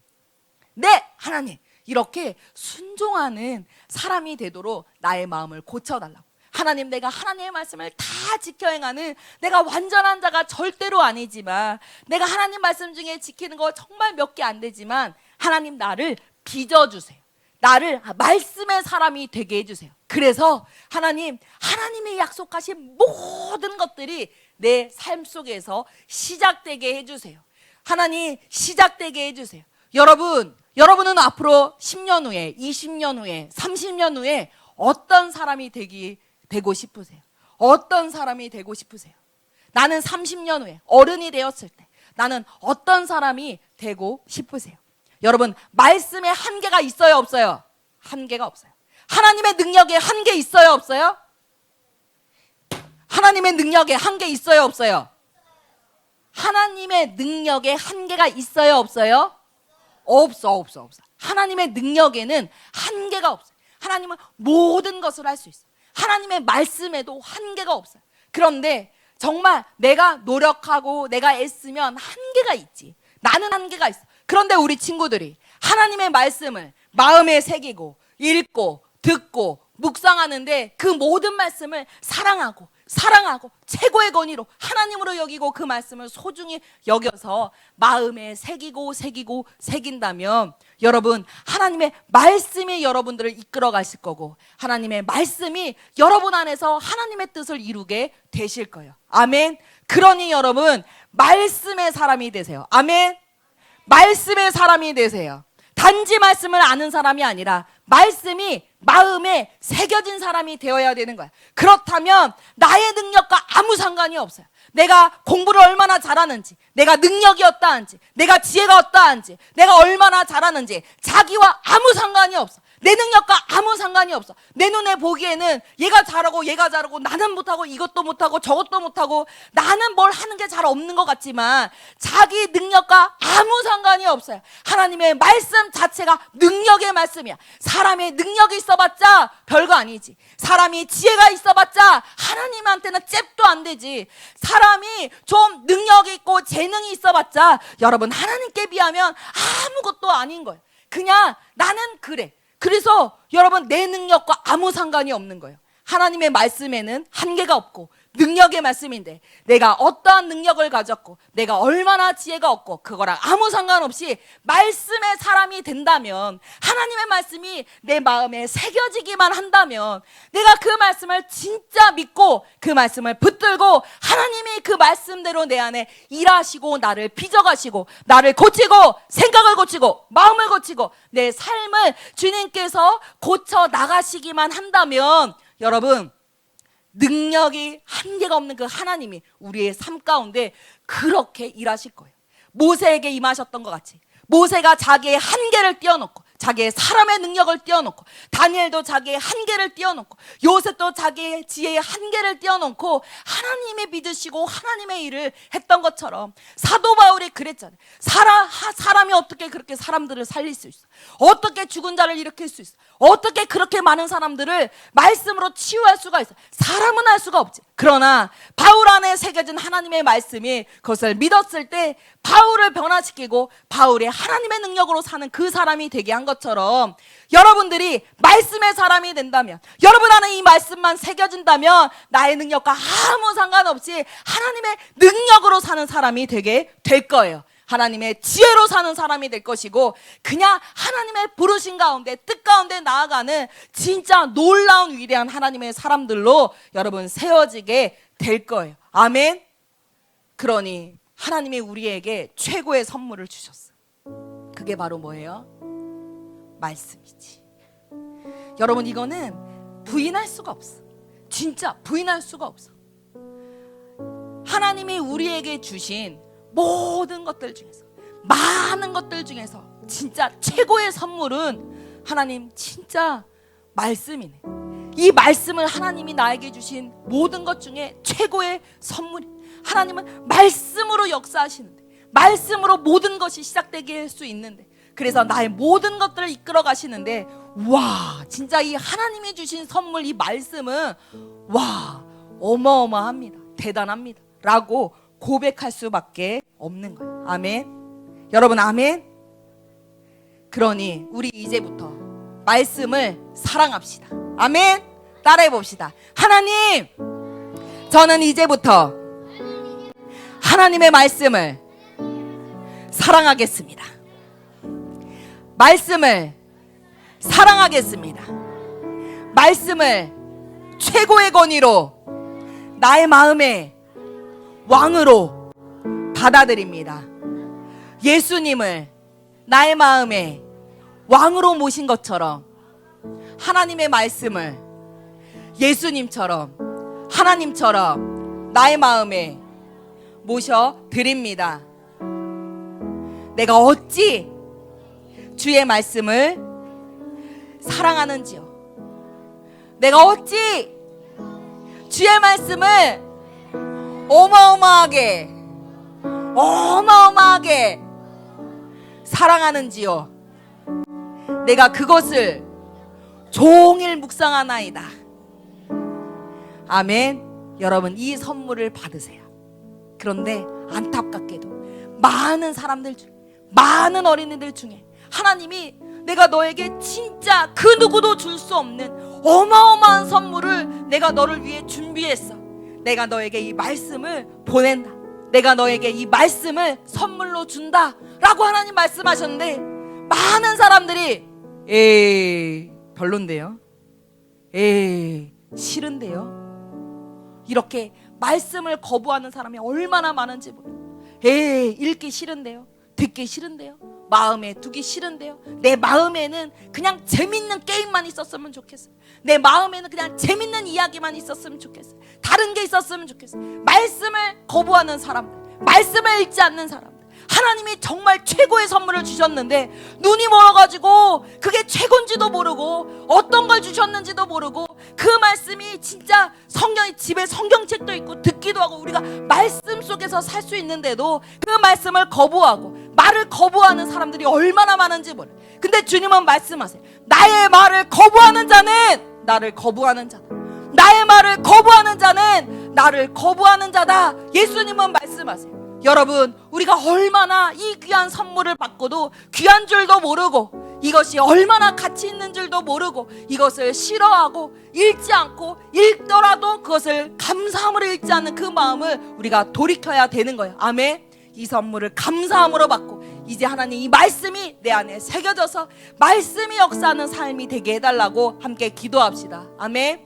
네, 하나님, 이렇게 순종하는 사람이 되도록 나의 마음을 고쳐달라고. 하나님, 내가 하나님의 말씀을 다 지켜 행하는, 내가 완전한 자가 절대로 아니지만, 내가 하나님 말씀 중에 지키는 거 정말 몇 개 안 되지만, 하나님, 나를 빚어주세요. 나를 말씀의 사람이 되게 해주세요. 그래서 하나님이 약속하신 모든 것들이 내 삶 속에서 시작되게 해주세요. 하나님, 시작되게 해주세요. 여러분은 앞으로 10년 후에, 20년 후에, 30년 후에 어떤 사람이 되고 싶으세요? 어떤 사람이 되고 싶으세요? 나는 30년 후에 어른이 되었을 때 나는 어떤 사람이 되고 싶으세요? 여러분, 말씀에 한계가 있어요, 없어요? 한계가 없어요. 하나님의 능력에 한계 있어요, 없어요? 하나님의 능력에 한계 있어요, 없어요? 하나님의 능력에 한계가 있어요, 없어요? 없어. 하나님의 능력에는 한계가 없어요. 하나님은 모든 것을 할 수 있어요. 하나님의 말씀에도 한계가 없어요. 그런데 정말 내가 노력하고 내가 애쓰면 한계가 있지. 나는 한계가 있어. 그런데 우리 친구들이 하나님의 말씀을 마음에 새기고 읽고 듣고 묵상하는데 그 모든 말씀을 사랑하고 최고의 권위로 하나님으로 여기고 그 말씀을 소중히 여겨서 마음에 새긴다면 여러분, 하나님의 말씀이 여러분들을 이끌어 가실 거고 하나님의 말씀이 여러분 안에서 하나님의 뜻을 이루게 되실 거예요. 아멘. 그러니 여러분, 말씀의 사람이 되세요. 아멘. 말씀의 사람이 되세요. 단지 말씀을 아는 사람이 아니라 말씀이 마음에 새겨진 사람이 되어야 되는 거야. 그렇다면 나의 능력과 아무 상관이 없어요. 내가 공부를 얼마나 잘하는지, 내가 능력이 어떠한지, 내가 지혜가 어떠한지, 내가 얼마나 잘하는지 자기와 아무 상관이 없어. 내 능력과 아무 상관이 없어. 내 눈에 보기에는 얘가 잘하고 나는 못하고 이것도 못하고 저것도 못하고 나는 뭘 하는 게 잘 없는 것 같지만 자기 능력과 아무 상관이 없어요. 하나님의 말씀 자체가 능력의 말씀이야. 사람의 능력이 있어봤자 별거 아니지. 사람이 지혜가 있어봤자 하나님한테는 잽도 안 되지. 사람이 좀 능력이 있고 재능이 있어봤자 여러분, 하나님께 비하면 아무것도 아닌 거예요. 그냥 나는 그래. 그래서 여러분, 내 능력과 아무 상관이 없는 거예요. 하나님의 말씀에는 한계가 없고 능력의 말씀인데 내가 어떠한 능력을 가졌고 내가 얼마나 지혜가 없고 그거랑 아무 상관없이 말씀의 사람이 된다면, 하나님의 말씀이 내 마음에 새겨지기만 한다면 내가 그 말씀을 진짜 믿고 그 말씀을 붙들고 하나님이 그 말씀대로 내 안에 일하시고 나를 빚어가시고 나를 고치고 생각을 고치고 마음을 고치고 내 삶을 주님께서 고쳐 나가시기만 한다면 여러분, 능력이 한계가 없는 그 하나님이 우리의 삶 가운데 그렇게 일하실 거예요. 모세에게 임하셨던 것 같이 모세가 자기의 한계를 띄워놓고 자기의 사람의 능력을 띄워놓고 다니엘도 자기의 한계를 띄워놓고 요셉도 자기의 지혜의 한계를 띄워놓고 하나님이 믿으시고 하나님의 일을 했던 것처럼 사도 바울이 그랬잖아요. 사람이 어떻게 그렇게 사람들을 살릴 수 있어? 어떻게 죽은 자를 일으킬 수 있어? 어떻게 그렇게 많은 사람들을 말씀으로 치유할 수가 있어? 사람은 할 수가 없지. 그러나 바울 안에 새겨진 하나님의 말씀이 그것을 믿었을 때 바울을 변화시키고 바울의 하나님의 능력으로 사는 그 사람이 되게 한 것처럼 여러분들이 말씀의 사람이 된다면, 여러분 안에 이 말씀만 새겨진다면 나의 능력과 아무 상관없이 하나님의 능력으로 사는 사람이 되게 될 거예요. 하나님의 지혜로 사는 사람이 될 것이고 그냥 하나님의 부르신 가운데 뜻 가운데 나아가는 진짜 놀라운 위대한 하나님의 사람들로 여러분 세워지게 될 거예요. 아멘. 그러니 하나님이 우리에게 최고의 선물을 주셨어. 그게 바로 뭐예요? 말씀이지. 여러분, 이거는 부인할 수가 없어. 진짜 부인할 수가 없어. 하나님이 우리에게 주신 모든 것들 중에서, 많은 것들 중에서 진짜 최고의 선물은 하나님 진짜 말씀이네. 이 말씀을 하나님이 나에게 주신 모든 것 중에 최고의 선물이, 하나님은 말씀으로 역사하시는데, 말씀으로 모든 것이 시작되게 할 수 있는데, 그래서 나의 모든 것들을 이끌어 가시는데, 와, 진짜 이 하나님이 주신 선물, 이 말씀은 와, 어마어마합니다. 대단합니다 라고 고백할 수밖에 없는 거예요. 아멘. 여러분, 아멘. 그러니 우리 이제부터 말씀을 사랑합시다. 아멘. 따라해 봅시다. 하나님, 저는 이제부터 하나님의 말씀을 사랑하겠습니다. 말씀을 사랑하겠습니다. 말씀을 최고의 권위로 나의 마음에 왕으로 받아들입니다. 예수님을 나의 마음에 왕으로 모신 것처럼 하나님의 말씀을 예수님처럼, 하나님처럼 나의 마음에 모셔드립니다. 내가 어찌 주의 말씀을 사랑하는지요. 내가 어찌 주의 말씀을 어마어마하게 사랑하는지요. 내가 그것을 종일 묵상하나이다. 아멘. 여러분, 이 선물을 받으세요. 그런데 안타깝게도 많은 사람들 중에, 많은 어린이들 중에 하나님이 내가 너에게 진짜 그 누구도 줄 수 없는 어마어마한 선물을 내가 너를 위해 준비했어. 내가 너에게 이 말씀을 보낸다. 내가 너에게 이 말씀을 선물로 준다 라고 하나님 말씀하셨는데, 많은 사람들이 별론데요, 싫은데요, 이렇게 말씀을 거부하는 사람이 얼마나 많은지 몰라요. 읽기 싫은데요, 듣기 싫은데요, 마음에 두기 싫은데요, 내 마음에는 그냥 재밌는 게임만 있었으면 좋겠어요. 내 마음에는 그냥 재밌는 이야기만 있었으면 좋겠어요. 다른 게 있었으면 좋겠어요. 말씀을 거부하는 사람들, 말씀을 읽지 않는 사람들, 하나님이 정말 최고의 선물을 주셨는데 눈이 멀어가지고 그게 최고인지도 모르고 어떤 걸 주셨는지도 모르고, 그 말씀이 진짜 성경이, 집에 성경책도 있고 듣기도 하고 우리가 말씀 속에서 살 수 있는데도 그 말씀을 거부하고 말을 거부하는 사람들이 얼마나 많은지 몰라요. 근데 주님은 말씀하세요. 나의 말을 거부하는 자는 나를 거부하는 자다. 나의 말을 거부하는 자는 나를 거부하는 자다. 예수님은 말씀하세요. 여러분, 우리가 얼마나 이 귀한 선물을 받고도 귀한 줄도 모르고, 이것이 얼마나 가치 있는 줄도 모르고, 이것을 싫어하고 읽지 않고, 읽더라도 그것을 감사함으로 읽지 않는 그 마음을 우리가 돌이켜야 되는 거예요. 아멘. 이 선물을 감사함으로 받고, 이제 하나님 이 말씀이 내 안에 새겨져서 말씀이 역사하는 삶이 되게 해달라고 함께 기도합시다. 아멘.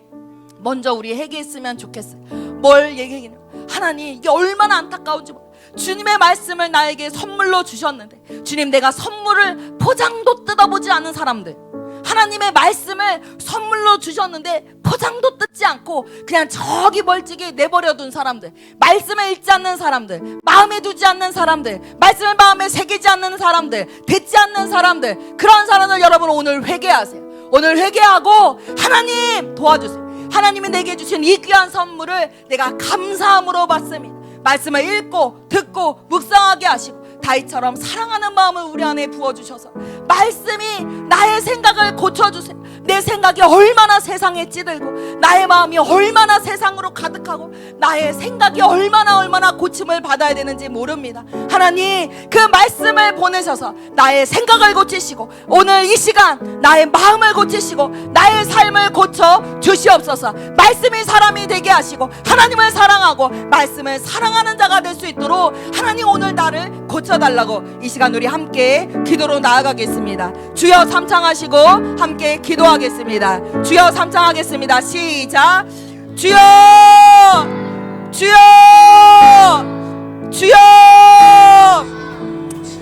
먼저 우리 회개했으면 좋겠어요. 뭘 얘기하냐, 하나님 이게 얼마나 안타까운지 몰라요. 주님의 말씀을 나에게 선물로 주셨는데, 주님, 내가 선물을 포장도 뜯어보지 않은 사람들, 하나님의 말씀을 선물로 주셨는데 포장도 뜯지 않고 그냥 저기 멀찍이 내버려둔 사람들, 말씀을 읽지 않는 사람들, 마음에 두지 않는 사람들, 말씀을 마음에 새기지 않는 사람들, 듣지 않는 사람들, 그런 사람들 여러분 오늘 회개하세요. 오늘 회개하고 하나님 도와주세요. 하나님이 내게 주신 이 귀한 선물을 내가 감사함으로 받습니다. 말씀을 읽고 듣고 묵상하게 하시고 다윗처럼 사랑하는 마음을 우리 안에 부어주셔서 말씀이 나의 생각을 고쳐주세요. 내 생각이 얼마나 세상에 찌들고, 나의 마음이 얼마나 세상으로 가득하고, 나의 생각이 얼마나 고침을 받아야 되는지 모릅니다. 하나님 그 말씀을 보내셔서 나의 생각을 고치시고, 오늘 이 시간 나의 마음을 고치시고 나의 삶을 고쳐 주시옵소서. 말씀이 사람이 되게 하시고 하나님을 사랑하고 말씀을 사랑하는 자가 될 수 있도록 하나님 오늘 나를 고쳐달라고 이 시간 우리 함께 기도로 나아가겠습니다. 주여 삼창하시고 함께 기도하겠습니다. 주여 삼창하겠습니다. 시작. 주여, 주여, 주여.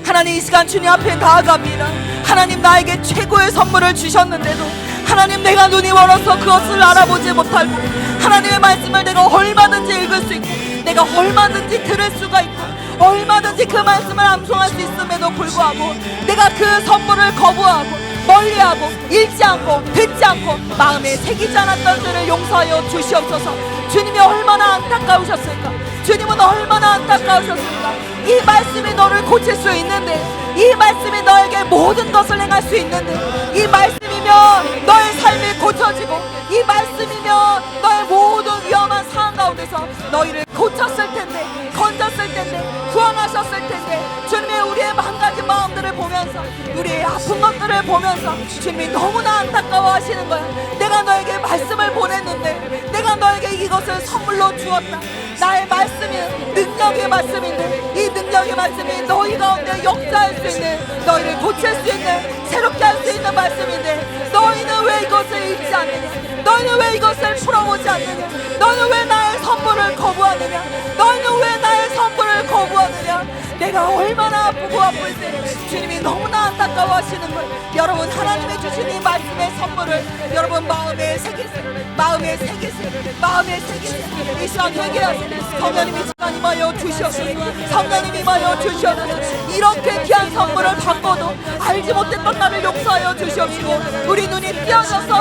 하나님 이 시간 주님 앞에 나아갑니다. 하나님 나에게 최고의 선물을 주셨는데도 하나님 내가 눈이 멀어서 그것을 알아보지 못하고, 하나님의 말씀을 내가 얼마든지 읽을 수 있고, 내가 얼마든지 들을 수가 있고, 얼마든지 그 말씀을 암송할 수 있음에도 불구하고 내가 그 선물을 거부하고 멀리하고 읽지 않고 듣지 않고 마음에 새기지 않았던 죄를 용서하여 주시옵소서. 주님이 얼마나 안타까우셨을까? 주님은 얼마나 안타까우셨을까? 이 말씀이 너를 고칠 수 있는데, 이 말씀이 너에게 모든 것을 행할 수 있는데, 이 말씀이면 너의 삶이 고쳐지고, 이 말씀이면 너의 모든 위험한 상황 가운데서 너희를 고쳤을 텐데, 건졌을 텐데, 구원하셨을 텐데, 주님의 우리의 망가진 마음들을 보면서, 우리의 아픈 것들을 보면서 주님이 너무나 안타까워하시는 거야. 내가 너에게 말씀을 보냈는데, 내가 너에게 이것을 선물로 주었다. 나의 말씀이 능력의 말씀인데, 이 능력의 말씀이 너희 가운데 역사할 수 있는, 너희를 고칠 수 있는, 새롭게 할 수 있는 말씀인데, 너희는 왜 이것을 읽지 않느냐? 너희는 왜 이것을 풀어보지 않느냐? 너희는 왜 나의 선물을 거부하느냐? 너희는 왜 나의 선물을 거부하느냐? 내가 얼마나 아프고 아플 때 주님이 너무나 안타까워하시는 거예요. 여러분 하나님의 주신 이 말씀의 선물을 여러분 마음에 새기세요. 마음에 새기세요. 마음에 새기세요. 이 시간 회개하세요. 성령님이 시간 임하여 주시옵소서. 성령님이 임하여 주시옵소서. 이렇게 귀한 선물을 받고도 알지 못했던 나를 용서하여 주시옵시고, 우리 눈이 띄어져서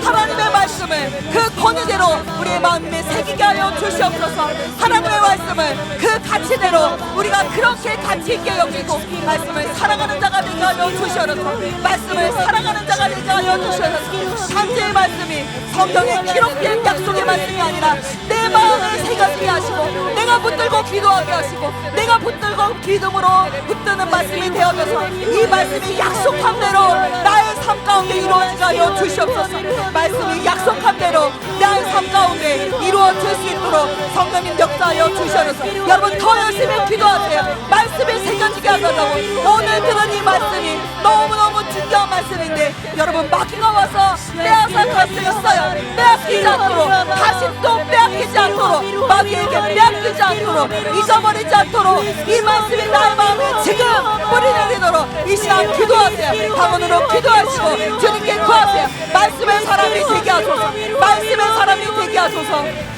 하나님의 말씀을 그 권위대로 우리의 마음에 새기게 하여 주시옵소서. 하나님의 말씀을 그 가치대로 우리가 그렇게 가치 있게 여기고 말씀을 사랑하는 자가 되게 하여 주시옵소서. 말씀을 사랑하는 자가 되게 하여 주시옵소서. 창세의 말씀이 성경에 기록된 약속의 말씀이 아니라 내 마음에 새겨지게 하시고 내가 붙들고 기도하게 하시고 내가 붙들고 믿음으로 붙드는 말씀이 되어져서 이 말씀이 약속한 대로 나의 삶 가운데 이루어지게 하여 주시옵소서. 말씀이 약속한 대로 나의 삶 가운데 이루어질 수 있도록 성령님 역사하여 주시옵소서. 여러분 더 열심히 기도하세요. 말씀이 새겨지게 하셔서 오늘 들은 이 말씀이 너무너무 중요한 말씀인데 여러분 마귀가 와서 빼앗아갈 수 있어요. 빼앗기지 않도록 다시 또 빼앗기지 않도록 마귀에게 빼앗기지 않도록 잊어버리지 않도록 이 말씀이 나의 마음에 지금 뿌리 내리도록 이 시간 기도하세요. 방언으로 기도하시고 주님께 구하세요. 말씀의 사람이 되게 하소서. 말씀의 사람이 되게 하소서.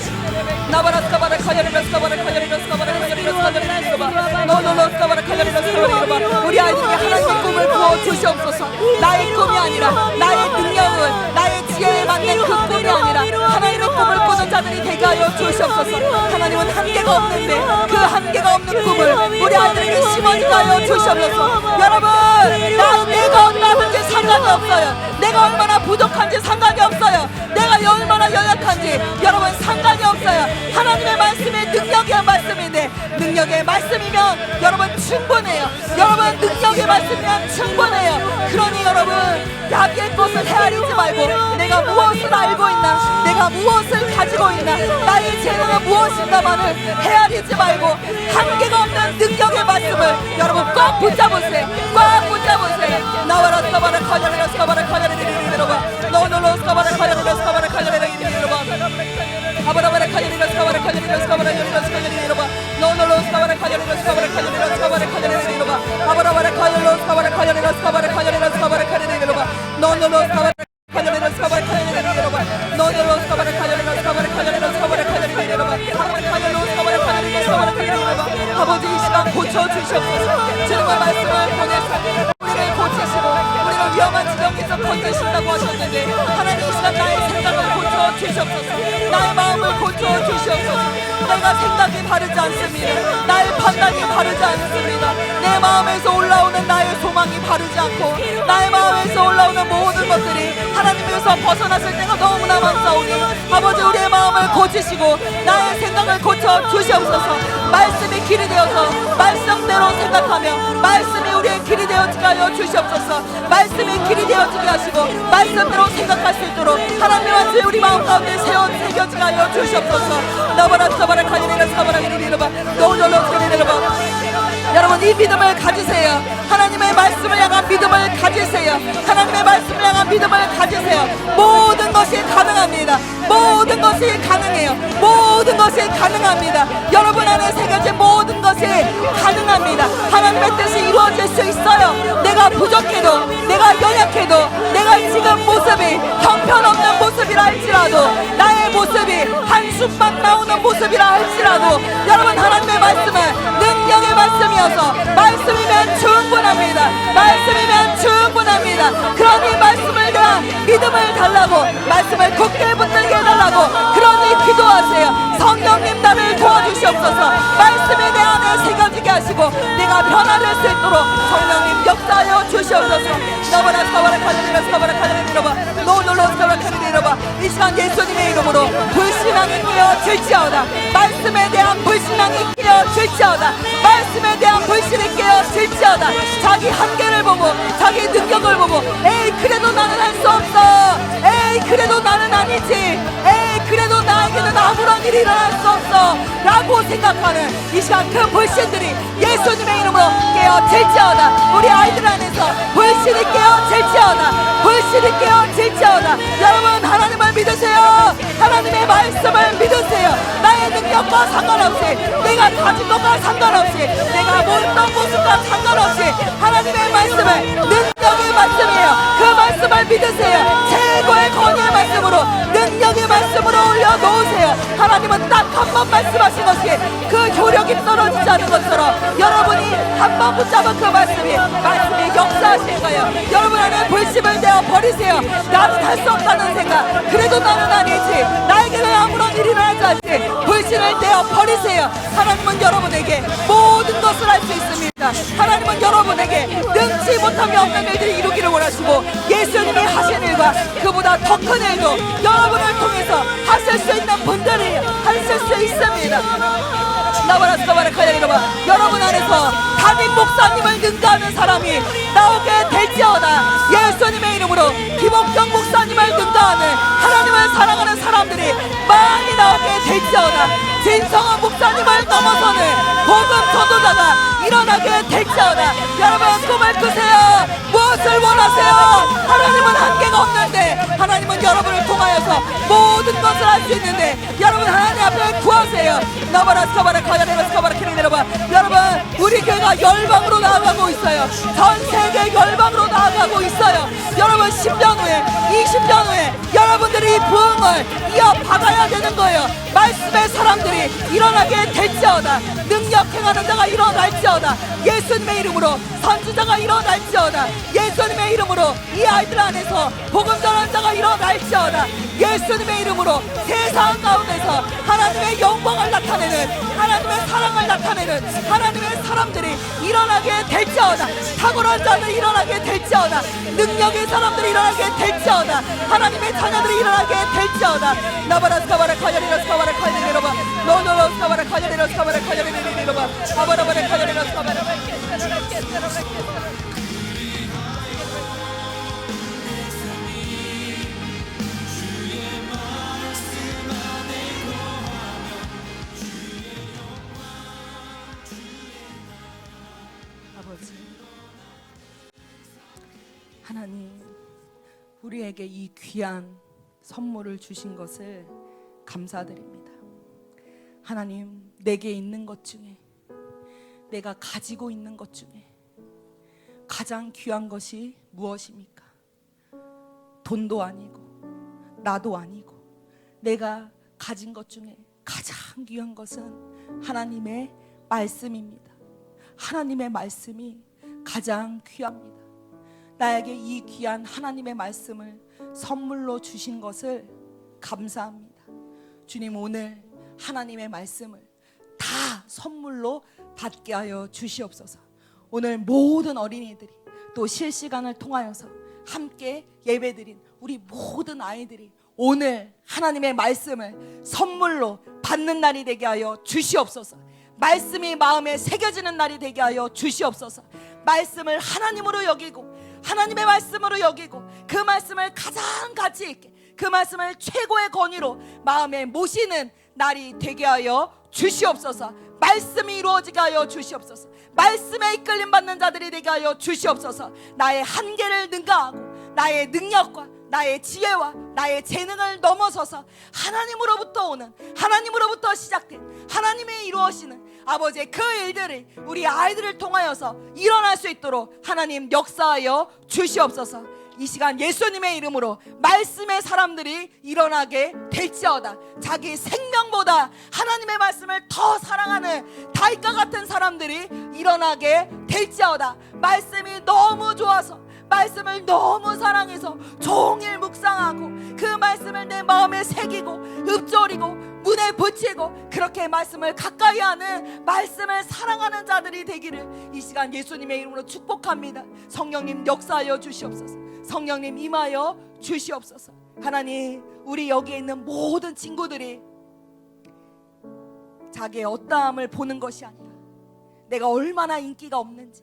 나바라스카바라 카야리라스카바라 카야리라스카바라 카야리라스카바라 너노노스카바라 카야리라스카바라 우리 아이들에게 하나님의 꿈을 부어 주시옵소서. 나의 꿈이 아니라 나의 능력을 나의 지혜에 맞는 그 꿈이 아니라 하나님의 꿈을 꾸는 자들이 되게 하여 주시옵소서. 하나님은 한계가 없는데 그 한계가 없는 꿈을 우리 아이들에게 심어지게 하여 주시옵소서. 여러분 내가 어디라든지 상관이 없어요. 내가 얼마나 부족한지 상관이 없어요. 내가 얼마나 연약한지 여러분 상관이 없어요. 하나님의 말씀이 능력의 말씀인데 능력의 말씀이면 여러분 충분해요. 여러분 능력의 말씀이면 충분해요. 그러니 여러분 야기의 것을 헤아리지 말고 내가 무엇을 알고 있나 내가 무엇을 가지고 있나 나의 재능은 무엇인가만을 헤아리지 말고 한계가 없는 능력의 말씀을 여러분 꽉 붙잡으세요. 꽉 붙잡으세요. 나와라 스카바라 카야리라 스카바라 카야리리리로바 너노로 스카바라 카야리라 스카바라 카야리리리로바 아바라바라 카야리라 스카바라 카야리라 스카바라 카야리리로바 너노로 스카바라 카야리라 스카바라 카야리라 스카바라 카야리리로바 아바라바라 카야리라 스카바라 카야리라 스카바라 카야리라 스카바라 카야리리로바 너노로 스카바라 카야리라 스카바라 카야리리로바 너노로 스카바라 카야리라 스카바라 카야리라 스카바라 카야리리로바 카야리라 스카바라 카야리라 스카바라 카야리리로바 아버지 이 시간 고쳐주시옵소서. 주님의 말씀을 보내서 우리를 고치시고 우리를 위험한 지경에서 건져주신다고 하셨는데 하나님 이 시간 나의 생각을 고쳐주시옵소서. 나의 마음을 고쳐주시옵소서. 내가 생각이 바르지 않습니다. 나의 판단이 바르지 않습니다. 내 마음에서 올라오는 나의 소망이 바르지 않고 나의 마음에서 올라오는 모든 것들이 하나님에서 벗어났을 때가 너무나 많사오니 아버지 우리의 마음을 고치시고 나의 생각을 고쳐주시옵소서. 말씀이 길이 되어서 말씀대로 생각하며 말씀이 우리의 길이 되어지게 하여 주시옵소서. 말씀이 길이 되어지게 하시고 말씀대로 생각할 수 있도록 하나님의 말씀이 우리 마음 가운데 새겨지게 하여 주시옵소서. 나바라 사바라 카이리라 사바라 이리리로바 노노로 카이리라바 여러분 이 믿음을 가지세요. 하나님의 말씀을 향한 믿음을 가지세요. 하나님의 말씀을 향한 믿음을 가지세요. 모든 것이 가능합니다. 모든 것이 가능해요. 모든 것이 가능합니다. 여러분 안에 새겨진 모든 것이 가능합니다. 하나님의 뜻이 이루어질 수 있어요. 내가 부족해도 내가 연약해도 내가 지금 모습이 형편없는 모습이라 할지라도 나의 모습이 한숨만 나오는 모습이라 할지라도 여러분 하나님의 말씀은 능력의 말씀이어서 말씀이면 충분합니다. 말씀이면 충분합니다. 그러니 말씀을 대한 믿음을 달라고 말씀을 굳게 붙들게 해달라고 그러니 기도하세요. 성령님 나를 도와주시옵소서. 말씀이 내 안에 새겨지게 하시고 내가 변화될 수 있도록 성령님 역사하여 주시옵소서. 나바라 사바라 카드리라 사바라 카드리라바 노노로 사바라 카드리라바 이 시간 예수님의 이름으로 불신앙이 깨어질지어다. 말씀에 대한 불신앙이 깨어질지어다. 말씀에 대한 불신이 깨어질지어다. 자기 한계를 보고 자기 능력을 보고 에이 그래도 나는 할 수 없어. 에이 그래도 나는 아니지. 에이 그래도 나에게는 아무런 일이 일어날 수 없어 라고 생각하는 이 시간 그 불신들이 예수님의 이름으로 깨어질지어다. 우리 아이들 안에서 불신이 깨어질지어다. 불신이 깨어질지어다. 여러분 하나님을 믿으세요. 하나님의 말씀을 믿으세요. 나의 능력과 상관없이 내가 가진 것과 상관없이 내가 어떤 모습과 상관없이 하나님의 말씀을 능력의 말씀이에요. 그 말씀을 믿으세요. 최고의 권위의 말씀으로 능력의 말씀으로 올려놓으세요. 하나님은 딱 한 번 말씀하신 것이 그 효력이 떨어지지 붙잡는 것처럼 여러분이 한 번 붙잡은 그 말씀이 역사하실 거예요. 여러분 안에 불신을 내어 버리세요. 나는 할 수 없다는 생각, 그래도 나는 아니지, 나에게는 아무런 일이 일어나지 않지, 불신을 내어 버리세요. 하나님은 여러분에게 모든 것을 할 수 있습니다. 하나님은 여러분에게 능치 못함이 없는 일들을 이루기를 원하시고, 예수님이 하신 일과 그보다 더 큰 일도 여러분을 통해서 하실 수 있는 분들이 하실 수 있습니다. 여러분 안에서 담임 목사님을 능가하는 사람이 나오게 될지어다. 예수님의 이름으로 김옥경 목사님을 능가하는, 하나님을 사랑하는 사람들이 많이 나오게 될지어다. 진성한 목사님을 넘어서는 복음 전도자가 일어나게 될지어다. 여러분 꿈을 꾸세요. 무엇을 원하세요? 하나님은 한계가 없는데, 하나님은 여러분을 통하여서 모든 것을 할 수 있는데, 여러분 하나님 앞에 구하세요. 여러분 우리 교회가 열방으로 나아가고 있어요. 전 세계 열방으로 나아가고 있어요. 여러분 10년 후에 20년 후에 여러분들이 이 부흥을 이어받아야 되는 거예요. 말씀의 사람들이 일어나게 될지어다. 능력 행하는 자가 일어날지어다. 예수님의 이름으로 선지자가 일어날지어다. 예수님의 이름으로 이 아이들 안에서 복음 전하는 자가 일어날지어다. 예수님의 이름으로 세상 가운데서 하나님의 영광을 나타내는, 하나님의 사랑을 나타내는 하나님의 사람들이 일어나게 될지어다. 탁월한 자들이 일어나게 될지어다. 능력의 사람들이 일어나게 될지어다. 하나님의 자녀들이 일어나게 될지어다. 나바라스카바라 카야리라스카바라 카야리라바 노노로스카바라 카야리라스카바라 카야리라바 아바라바라 카야리라스카바라. 아버지 하나님, 우리에게 이 귀한 선물을 주신 것을 감사드립니다. 하나님, 내게 있는 것 중에, 내가 가지고 있는 것 중에 가장 귀한 것이 무엇입니까? 돈도 아니고 나도 아니고, 내가 가진 것 중에 가장 귀한 것은 하나님의 말씀입니다. 하나님의 말씀이 가장 귀합니다. 나에게 이 귀한 하나님의 말씀을 선물로 주신 것을 감사합니다. 주님, 오늘 하나님의 말씀을 다 선물로 받게 하여 주시옵소서. 오늘 모든 어린이들이 또 실시간을 통하여서 함께 예배드린 우리 모든 아이들이 오늘 하나님의 말씀을 선물로 받는 날이 되게 하여 주시옵소서. 말씀이 마음에 새겨지는 날이 되게 하여 주시옵소서. 말씀을 하나님으로 여기고, 하나님의 말씀으로 여기고, 그 말씀을 가장 가치 있게, 그 말씀을 최고의 권위로 마음에 모시는 날이 되게 하여 주시옵소서. 말씀이 이루어지게 하여 주시옵소서. 말씀에 이끌림 받는 자들이 되게 하여 주시옵소서. 나의 한계를 능가하고, 나의 능력과 나의 지혜와 나의 재능을 넘어서서 하나님으로부터 오는, 하나님으로부터 시작된, 하나님의 이루어지는 아버지의 그 일들을 우리 아이들을 통하여서 일어날 수 있도록 하나님 역사하여 주시옵소서. 이 시간 예수님의 이름으로 말씀의 사람들이 일어나게 될지어다. 자기 생명보다 하나님의 말씀을 더 사랑하는 다윗과 같은 사람들이 일어나게 될지어다. 말씀이 너무 좋아서, 말씀을 너무 사랑해서 종일 묵상하고, 그 말씀을 내 마음에 새기고 읊조리고 문에 붙이고, 그렇게 말씀을 가까이 하는, 말씀을 사랑하는 자들이 되기를 이 시간 예수님의 이름으로 축복합니다. 성령님 역사하여 주시옵소서. 성령님 임하여 주시옵소서. 하나님, 우리 여기에 있는 모든 친구들이 자기의 어떠함을 보는 것이 아니라 내가 얼마나 인기가 없는지,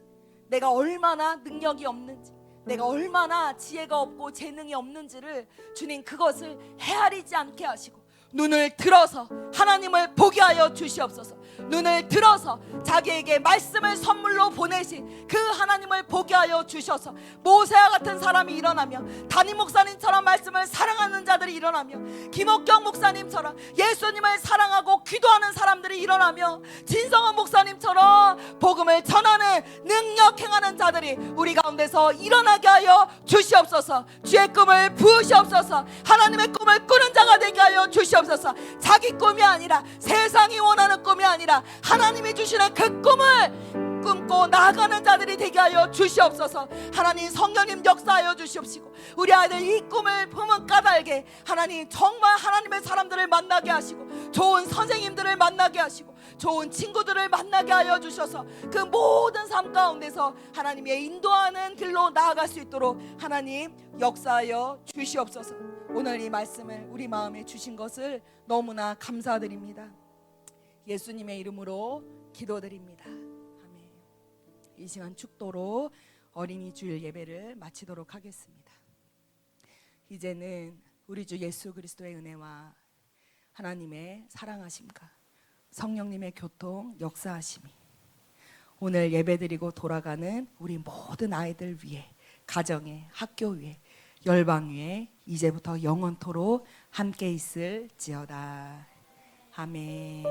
내가 얼마나 능력이 없는지, 내가 얼마나 지혜가 없고 재능이 없는지를 주님 그것을 헤아리지 않게 하시고, 눈을 들어서 하나님을 보게 하여 주시옵소서. 눈을 들어서 자기에게 말씀을 선물로 보내신 그 하나님을 보게 하여 주셔서 모세와 같은 사람이 일어나며, 담임 목사님처럼 말씀을 사랑하는 자들이 일어나며, 김옥경 목사님처럼 예수님을 사랑하고 기도하는 사람들이 일어나며, 진성원 목사님처럼 복음을 전하는 능력 행하는 자들이 우리 가운데서 일어나게 하여 주시옵소서. 주의 꿈을 부으시옵소서. 하나님의 꿈을 꿈을 꾸는 자가 되게 하여 주시옵소서. 자기 꿈이 아니라, 세상이 원하는 꿈이 아니라 하나님이 주시는 그 꿈을 꿈고 나아가는 자들이 되게 하여 주시옵소서. 하나님, 성령님 역사하여 주시옵시고, 우리 아이들 이 꿈을 품은 까닭에 하나님 정말 하나님의 사람들을 만나게 하시고, 좋은 선생님들을 만나게 하시고, 좋은 친구들을 만나게 하여 주셔서 그 모든 삶 가운데서 하나님의 인도하는 길로 나아갈 수 있도록 하나님 역사하여 주시옵소서. 오늘 이 말씀을 우리 마음에 주신 것을 너무나 감사드립니다. 예수님의 이름으로 기도드립니다. 아멘. 이 시간 축도로 어린이 주일 예배를 마치도록 하겠습니다. 이제는 우리 주 예수 그리스도의 은혜와 하나님의 사랑하심과 성령님의 교통 역사하심이 오늘 예배드리고 돌아가는 우리 모든 아이들 위에, 가정에, 학교 위에, 열방 위에 이제부터 영원토록 함께 있을지어다. 아멘.